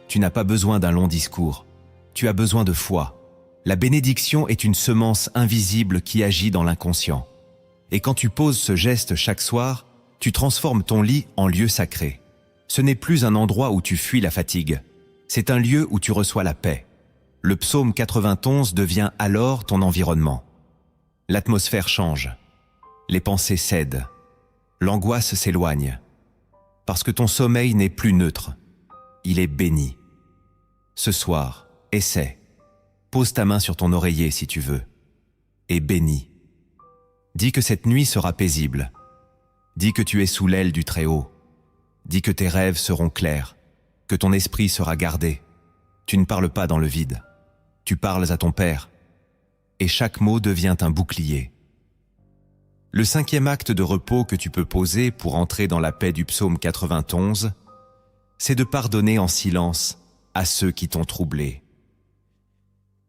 Tu n'as pas besoin d'un long discours. Tu as besoin de foi. La bénédiction est une semence invisible qui agit dans l'inconscient. Et quand tu poses ce geste chaque soir, tu transformes ton lit en lieu sacré. Ce n'est plus un endroit où tu fuis la fatigue. C'est un lieu où tu reçois la paix. Le psaume 91 devient alors ton environnement. L'atmosphère change. Les pensées cèdent. L'angoisse s'éloigne. Parce que ton sommeil n'est plus neutre. Il est béni. Ce soir, essaie. Pose ta main sur ton oreiller si tu veux. Et bénis. Dis que cette nuit sera paisible. Dis que tu es sous l'aile du Très-Haut. Dis que tes rêves seront clairs, que ton esprit sera gardé. Tu ne parles pas dans le vide. Tu parles à ton Père. Et chaque mot devient un bouclier. Le 5e acte de repos que tu peux poser pour entrer dans la paix du psaume 91, c'est de pardonner en silence à ceux qui t'ont troublé.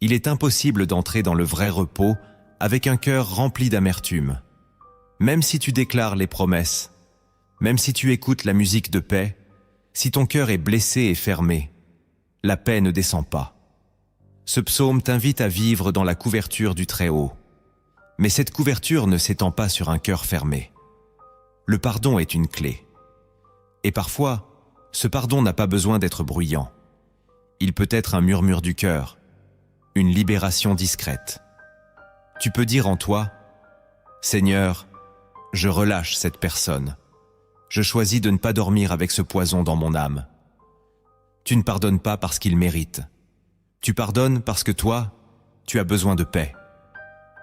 Il est impossible d'entrer dans le vrai repos avec un cœur rempli d'amertume. Même si tu déclares les promesses, même si tu écoutes la musique de paix, si ton cœur est blessé et fermé, la paix ne descend pas. Ce psaume t'invite à vivre dans la couverture du Très-Haut. Mais cette couverture ne s'étend pas sur un cœur fermé. Le pardon est une clé. Et parfois, ce pardon n'a pas besoin d'être bruyant. Il peut être un murmure du cœur, une libération discrète. Tu peux dire en toi, « Seigneur, je relâche cette personne. Je choisis de ne pas dormir avec ce poison dans mon âme. » Tu ne pardonnes pas parce qu'il mérite. Tu pardonnes parce que toi, tu as besoin de paix.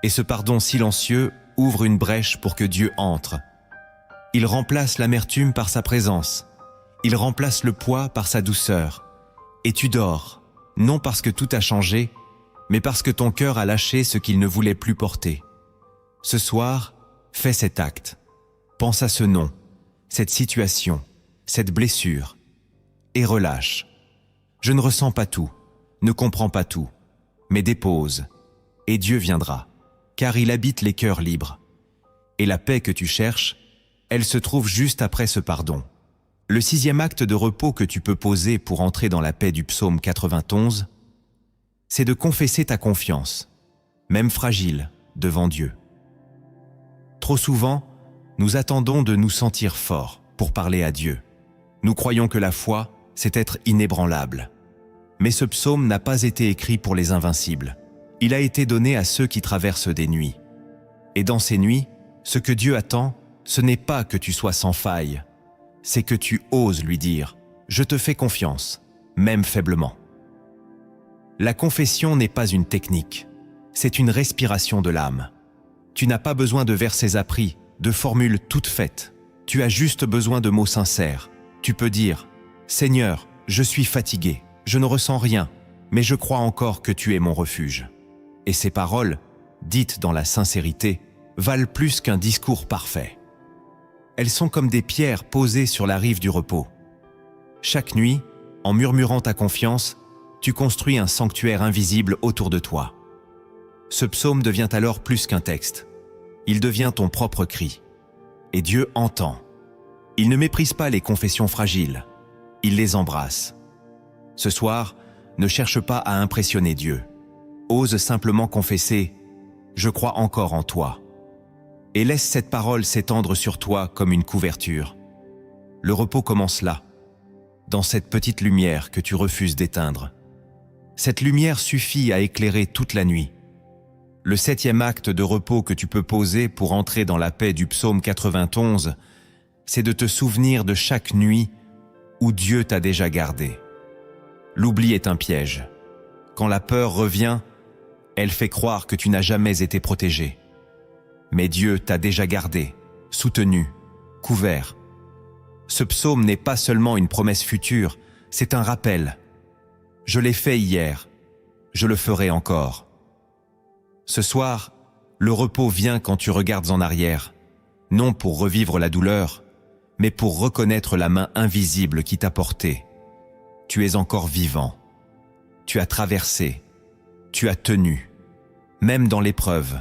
Et ce pardon silencieux ouvre une brèche pour que Dieu entre. Il remplace l'amertume par sa présence. Il remplace le poids par sa douceur. Et tu dors, non parce que tout a changé, mais parce que ton cœur a lâché ce qu'il ne voulait plus porter. Ce soir, fais cet acte. Pense à ce nom, cette situation, cette blessure, et relâche. Je ne ressens pas tout, ne comprends pas tout, mais dépose, et Dieu viendra. Car il habite les cœurs libres. Et la paix que tu cherches, elle se trouve juste après ce pardon. Le 6e acte de repos que tu peux poser pour entrer dans la paix du psaume 91, c'est de confesser ta confiance, même fragile, devant Dieu. Trop souvent, nous attendons de nous sentir forts pour parler à Dieu. Nous croyons que la foi, c'est être inébranlable. Mais ce psaume n'a pas été écrit pour les invincibles. Il a été donné à ceux qui traversent des nuits. Et dans ces nuits, ce que Dieu attend, ce n'est pas que tu sois sans faille, c'est que tu oses lui dire « Je te fais confiance, même faiblement ». La confession n'est pas une technique, c'est une respiration de l'âme. Tu n'as pas besoin de versets appris, de formules toutes faites. Tu as juste besoin de mots sincères. Tu peux dire « Seigneur, je suis fatigué, je ne ressens rien, mais je crois encore que tu es mon refuge ». Et ces paroles, dites dans la sincérité, valent plus qu'un discours parfait. Elles sont comme des pierres posées sur la rive du repos. Chaque nuit, en murmurant ta confiance, tu construis un sanctuaire invisible autour de toi. Ce psaume devient alors plus qu'un texte. Il devient ton propre cri. Et Dieu entend. Il ne méprise pas les confessions fragiles. Il les embrasse. Ce soir, ne cherche pas à impressionner Dieu. Ose simplement confesser « Je crois encore en toi » et laisse cette parole s'étendre sur toi comme une couverture. Le repos commence là, dans cette petite lumière que tu refuses d'éteindre. Cette lumière suffit à éclairer toute la nuit. Le 7e acte de repos que tu peux poser pour entrer dans la paix du psaume 91, c'est de te souvenir de chaque nuit où Dieu t'a déjà gardé. L'oubli est un piège. Quand la peur revient, elle fait croire que tu n'as jamais été protégé. Mais Dieu t'a déjà gardé, soutenu, couvert. Ce psaume n'est pas seulement une promesse future, c'est un rappel. Je l'ai fait hier, je le ferai encore. Ce soir, le repos vient quand tu regardes en arrière, non pour revivre la douleur, mais pour reconnaître la main invisible qui t'a porté. Tu es encore vivant. Tu as traversé. Tu as tenu. Même dans l'épreuve.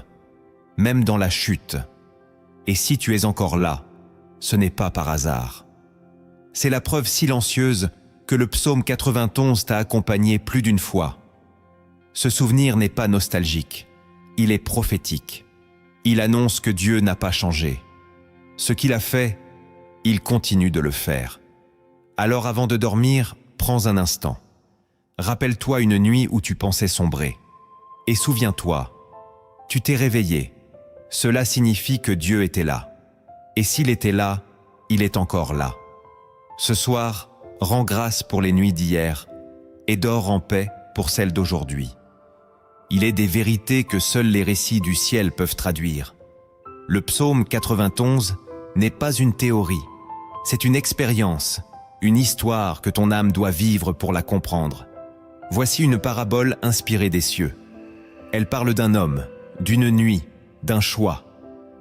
Même dans la chute. Et si tu es encore là, ce n'est pas par hasard. C'est la preuve silencieuse que le psaume 91 t'a accompagné plus d'une fois. Ce souvenir n'est pas nostalgique. Il est prophétique. Il annonce que Dieu n'a pas changé. Ce qu'il a fait, il continue de le faire. Alors avant de dormir, prends un instant. Rappelle-toi une nuit où tu pensais sombrer. Et souviens-toi, tu t'es réveillé. Cela signifie que Dieu était là. Et s'il était là, il est encore là. Ce soir, rends grâce pour les nuits d'hier et dors en paix pour celle d'aujourd'hui. Il est des vérités que seuls les récits du ciel peuvent traduire. Le psaume 91 n'est pas une théorie, c'est une expérience, une histoire que ton âme doit vivre pour la comprendre. Voici une parabole inspirée des cieux. Elle parle d'un homme, d'une nuit, d'un choix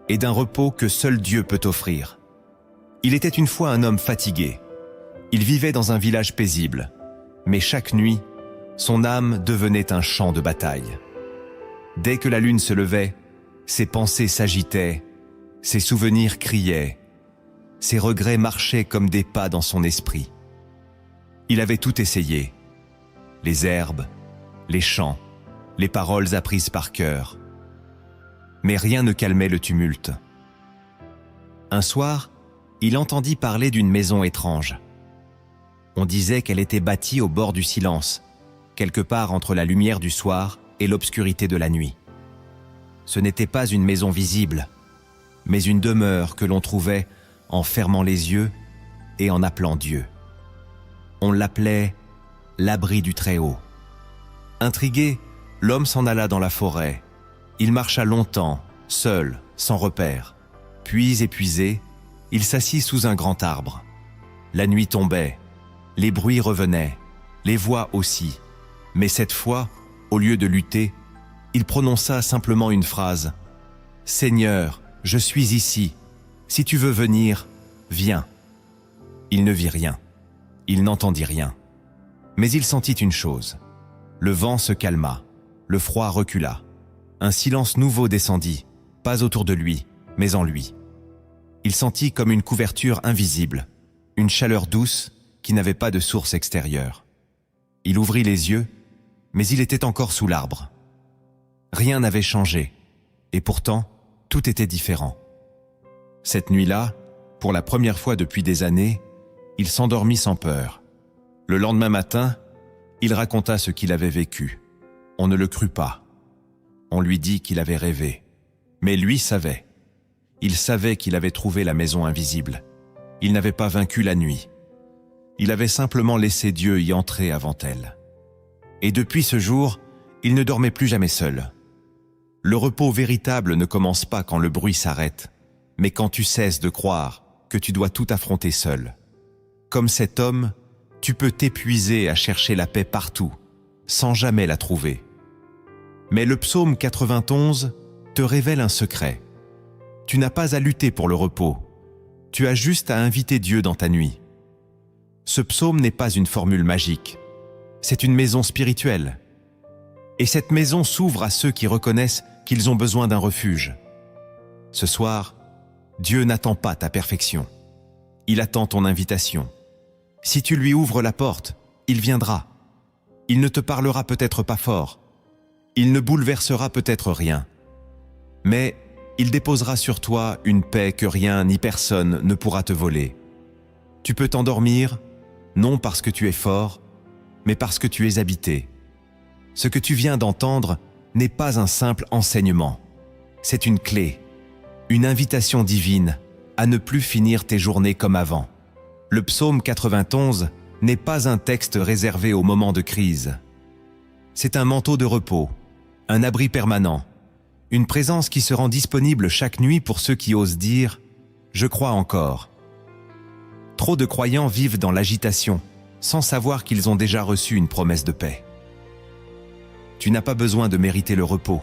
et d'un repos que seul Dieu peut offrir. Il était une fois un homme fatigué. Il vivait dans un village paisible, mais chaque nuit, son âme devenait un champ de bataille. Dès que la lune se levait, ses pensées s'agitaient, ses souvenirs criaient, ses regrets marchaient comme des pas dans son esprit. Il avait tout essayé, les herbes, les chants, les paroles apprises par cœur. Mais rien ne calmait le tumulte. Un soir, il entendit parler d'une maison étrange. On disait qu'elle était bâtie au bord du silence, quelque part entre la lumière du soir et l'obscurité de la nuit. Ce n'était pas une maison visible, mais une demeure que l'on trouvait en fermant les yeux et en appelant Dieu. On l'appelait l'abri du Très-Haut. Intrigué, l'homme s'en alla dans la forêt. Il marcha longtemps, seul, sans repère. Puis, épuisé, il s'assit sous un grand arbre. La nuit tombait, les bruits revenaient, les voix aussi. Mais cette fois, au lieu de lutter, il prononça simplement une phrase. « Seigneur, je suis ici. Si tu veux venir, viens. » Il ne vit rien. Il n'entendit rien. Mais il sentit une chose. Le vent se calma. Le froid recula. Un silence nouveau descendit, pas autour de lui, mais en lui. Il sentit comme une couverture invisible, une chaleur douce qui n'avait pas de source extérieure. Il ouvrit les yeux, mais il était encore sous l'arbre. Rien n'avait changé, et pourtant, tout était différent. Cette nuit-là, pour la première fois depuis des années, il s'endormit sans peur. Le lendemain matin, il raconta ce qu'il avait vécu. On ne le crut pas. On lui dit qu'il avait rêvé. Mais lui savait. Il savait qu'il avait trouvé la maison invisible. Il n'avait pas vaincu la nuit. Il avait simplement laissé Dieu y entrer avant elle. Et depuis ce jour, il ne dormait plus jamais seul. Le repos véritable ne commence pas quand le bruit s'arrête, mais quand tu cesses de croire que tu dois tout affronter seul. Comme cet homme, tu peux t'épuiser à chercher la paix partout, sans jamais la trouver. Mais le psaume 91 te révèle un secret. Tu n'as pas à lutter pour le repos. Tu as juste à inviter Dieu dans ta nuit. Ce psaume n'est pas une formule magique. C'est une maison spirituelle. Et cette maison s'ouvre à ceux qui reconnaissent qu'ils ont besoin d'un refuge. Ce soir, Dieu n'attend pas ta perfection. Il attend ton invitation. Si tu lui ouvres la porte, il viendra. Il ne te parlera peut-être pas fort. Il ne bouleversera peut-être rien. Mais il déposera sur toi une paix que rien ni personne ne pourra te voler. Tu peux t'endormir, non parce que tu es fort, mais parce que tu es habité. Ce que tu viens d'entendre n'est pas un simple enseignement. C'est une clé, une invitation divine à ne plus finir tes journées comme avant. Le psaume 91 n'est pas un texte réservé aux moments de crise. C'est un manteau de repos, un abri permanent, une présence qui se rend disponible chaque nuit pour ceux qui osent dire « Je crois encore ». Trop de croyants vivent dans l'agitation, sans savoir qu'ils ont déjà reçu une promesse de paix. Tu n'as pas besoin de mériter le repos,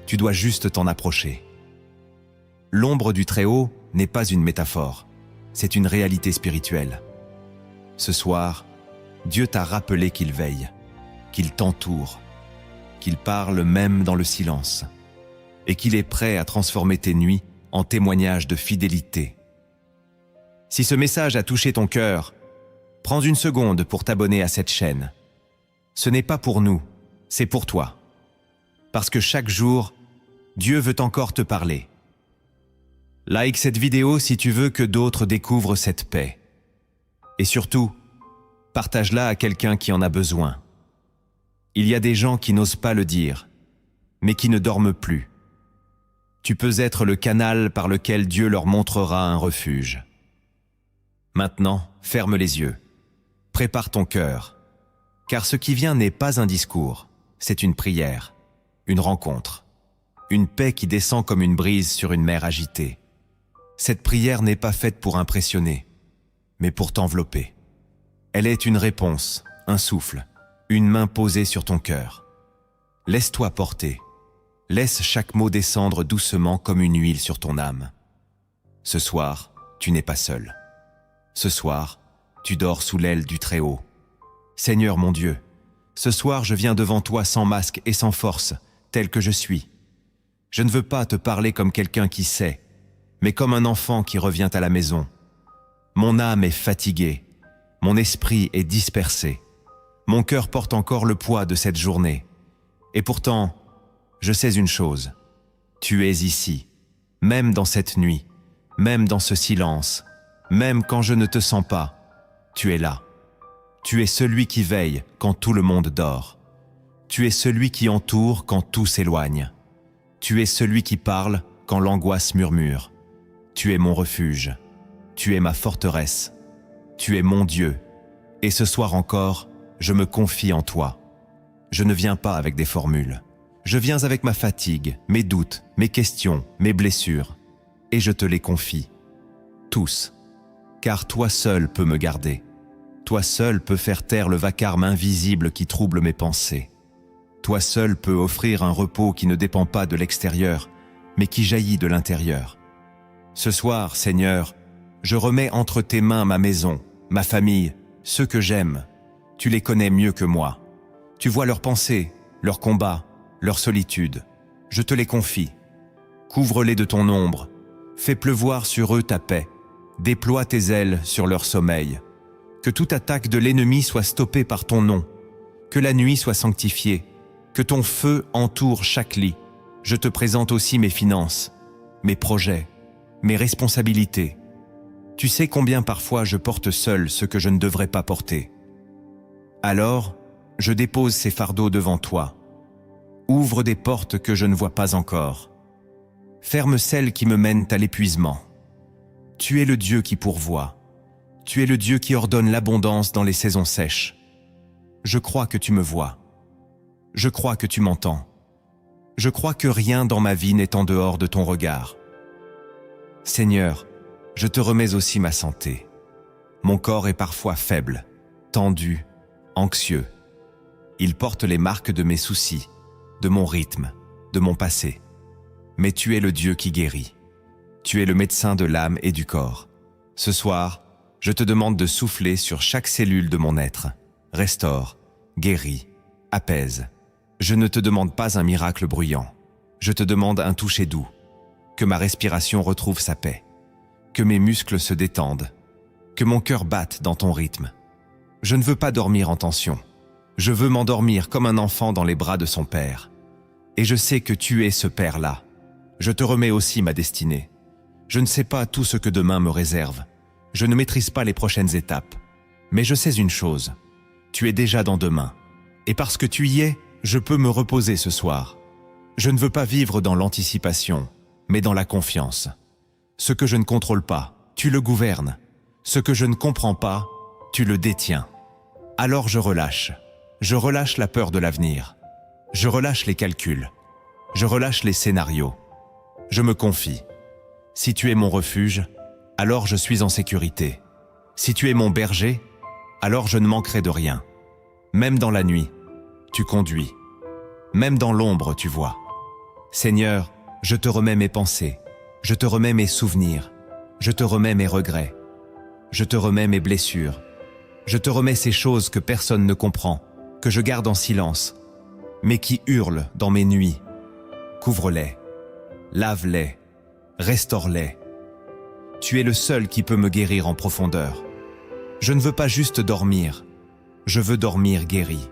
tu dois juste t'en approcher. L'ombre du Très-Haut n'est pas une métaphore, c'est une réalité spirituelle. Ce soir, Dieu t'a rappelé qu'il veille, qu'il t'entoure, qu'il parle même dans le silence, et qu'il est prêt à transformer tes nuits en témoignages de fidélité. Si ce message a touché ton cœur, prends une seconde pour t'abonner à cette chaîne. Ce n'est pas pour nous, c'est pour toi. Parce que chaque jour, Dieu veut encore te parler. Like cette vidéo si tu veux que d'autres découvrent cette paix. Et surtout, partage-la à quelqu'un qui en a besoin. Il y a des gens qui n'osent pas le dire, mais qui ne dorment plus. Tu peux être le canal par lequel Dieu leur montrera un refuge. Maintenant, ferme les yeux. Prépare ton cœur. Car ce qui vient n'est pas un discours, c'est une prière, une rencontre, une paix qui descend comme une brise sur une mer agitée. Cette prière n'est pas faite pour impressionner, mais pour t'envelopper. Elle est une réponse, un souffle, une main posée sur ton cœur. Laisse-toi porter. Laisse chaque mot descendre doucement comme une huile sur ton âme. Ce soir, tu n'es pas seul. Ce soir, tu dors sous l'aile du Très-Haut. Seigneur mon Dieu, ce soir je viens devant toi sans masque et sans force, tel que je suis. Je ne veux pas te parler comme quelqu'un qui sait, mais comme un enfant qui revient à la maison. Mon âme est fatiguée, mon esprit est dispersé. Mon cœur porte encore le poids de cette journée. Et pourtant, je sais une chose, tu es ici, même dans cette nuit, même dans ce silence, même quand je ne te sens pas, tu es là. Tu es celui qui veille quand tout le monde dort. Tu es celui qui entoure quand tout s'éloigne. Tu es celui qui parle quand l'angoisse murmure. Tu es mon refuge. Tu es ma forteresse. Tu es mon Dieu. Et ce soir encore, je me confie en toi. Je ne viens pas avec des formules. Je viens avec ma fatigue, mes doutes, mes questions, mes blessures. Et je te les confie. Tous. Car toi seul peux me garder. Toi seul peux faire taire le vacarme invisible qui trouble mes pensées. Toi seul peux offrir un repos qui ne dépend pas de l'extérieur, mais qui jaillit de l'intérieur. Ce soir, Seigneur, je remets entre tes mains ma maison, ma famille, ceux que j'aime. Tu les connais mieux que moi. Tu vois leurs pensées, leurs combats, leur solitude. Je te les confie. Couvre-les de ton ombre. Fais pleuvoir sur eux ta paix. Déploie tes ailes sur leur sommeil. Que toute attaque de l'ennemi soit stoppée par ton nom. Que la nuit soit sanctifiée. Que ton feu entoure chaque lit. Je te présente aussi mes finances, mes projets, mes responsabilités. Tu sais combien parfois je porte seul ce que je ne devrais pas porter. Alors, je dépose ces fardeaux devant toi. Ouvre des portes que je ne vois pas encore. Ferme celles qui me mènent à l'épuisement. Tu es le Dieu qui pourvoit. Tu es le Dieu qui ordonne l'abondance dans les saisons sèches. Je crois que tu me vois. Je crois que tu m'entends. Je crois que rien dans ma vie n'est en dehors de ton regard. Seigneur, je te remets aussi ma santé. Mon corps est parfois faible, tendu, anxieux. Il porte les marques de mes soucis, de mon rythme, de mon passé. Mais tu es le Dieu qui guérit. Tu es le médecin de l'âme et du corps. Ce soir, je te demande de souffler sur chaque cellule de mon être. Restaure, guéris, apaise. Je ne te demande pas un miracle bruyant. Je te demande un toucher doux. Que ma respiration retrouve sa paix. Que mes muscles se détendent. Que mon cœur batte dans ton rythme. Je ne veux pas dormir en tension. Je veux m'endormir comme un enfant dans les bras de son père. Et je sais que tu es ce père-là. Je te remets aussi ma destinée. Je ne sais pas tout ce que demain me réserve. Je ne maîtrise pas les prochaines étapes. Mais je sais une chose. Tu es déjà dans demain. Et parce que tu y es, je peux me reposer ce soir. Je ne veux pas vivre dans l'anticipation, mais dans la confiance. Ce que je ne contrôle pas, tu le gouvernes. Ce que je ne comprends pas, tu le détiens. Alors je relâche. Je relâche la peur de l'avenir. Je relâche les calculs. Je relâche les scénarios. Je me confie. Si tu es mon refuge, alors je suis en sécurité. Si tu es mon berger, alors je ne manquerai de rien. Même dans la nuit, tu conduis. Même dans l'ombre, tu vois. Seigneur, je te remets mes pensées. Je te remets mes souvenirs. Je te remets mes regrets. Je te remets mes blessures. Je te remets ces choses que personne ne comprend, que je garde en silence, mais qui hurlent dans mes nuits. Couvre-les, lave-les, restaure-les. Tu es le seul qui peut me guérir en profondeur. Je ne veux pas juste dormir, je veux dormir guéri.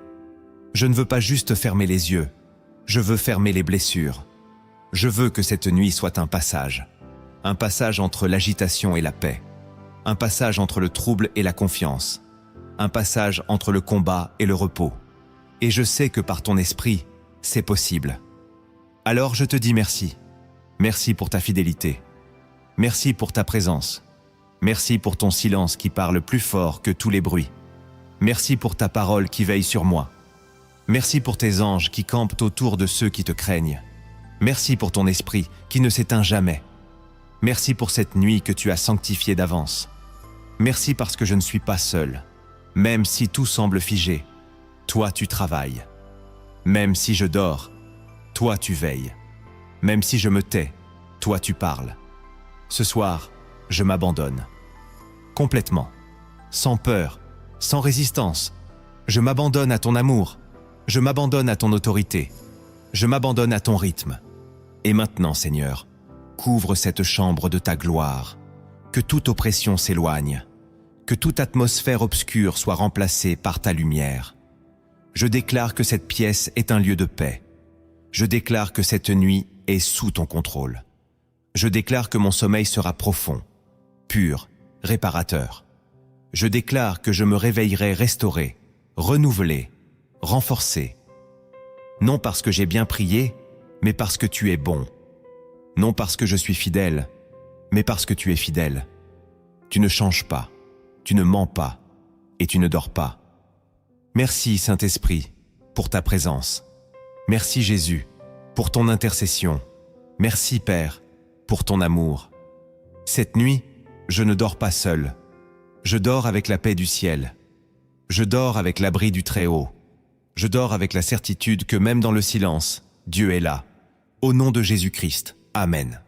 Je ne veux pas juste fermer les yeux, je veux fermer les blessures. Je veux que cette nuit soit un passage entre l'agitation et la paix, un passage entre le trouble et la confiance, un passage entre le combat et le repos. Et je sais que par ton esprit, c'est possible. Alors je te dis merci. Merci pour ta fidélité. Merci pour ta présence. Merci pour ton silence qui parle plus fort que tous les bruits. Merci pour ta parole qui veille sur moi. Merci pour tes anges qui campent autour de ceux qui te craignent. Merci pour ton esprit qui ne s'éteint jamais. Merci pour cette nuit que tu as sanctifiée d'avance. Merci parce que je ne suis pas seul. Même si tout semble figé, toi tu travailles. Même si je dors, toi tu veilles. Même si je me tais, toi tu parles. Ce soir, je m'abandonne. Complètement. Sans peur, sans résistance. Je m'abandonne à ton amour. Je m'abandonne à ton autorité. Je m'abandonne à ton rythme. Et maintenant, Seigneur, couvre cette chambre de ta gloire. Que toute oppression s'éloigne. Que toute atmosphère obscure soit remplacée par ta lumière. Je déclare que cette pièce est un lieu de paix. Je déclare que cette nuit est sous ton contrôle. Je déclare que mon sommeil sera profond, pur, réparateur. Je déclare que je me réveillerai restauré, renouvelé, renforcé. Non parce que j'ai bien prié, mais parce que tu es bon. Non parce que je suis fidèle, mais parce que tu es fidèle. Tu ne changes pas, tu ne mens pas, et tu ne dors pas. Merci, Saint-Esprit, pour ta présence. Merci, Jésus, pour ton intercession. Merci, Père, pour ton amour. Cette nuit, je ne dors pas seul. Je dors avec la paix du ciel. Je dors avec l'abri du Très-Haut. Je dors avec la certitude que même dans le silence, Dieu est là. Au nom de Jésus-Christ. Amen.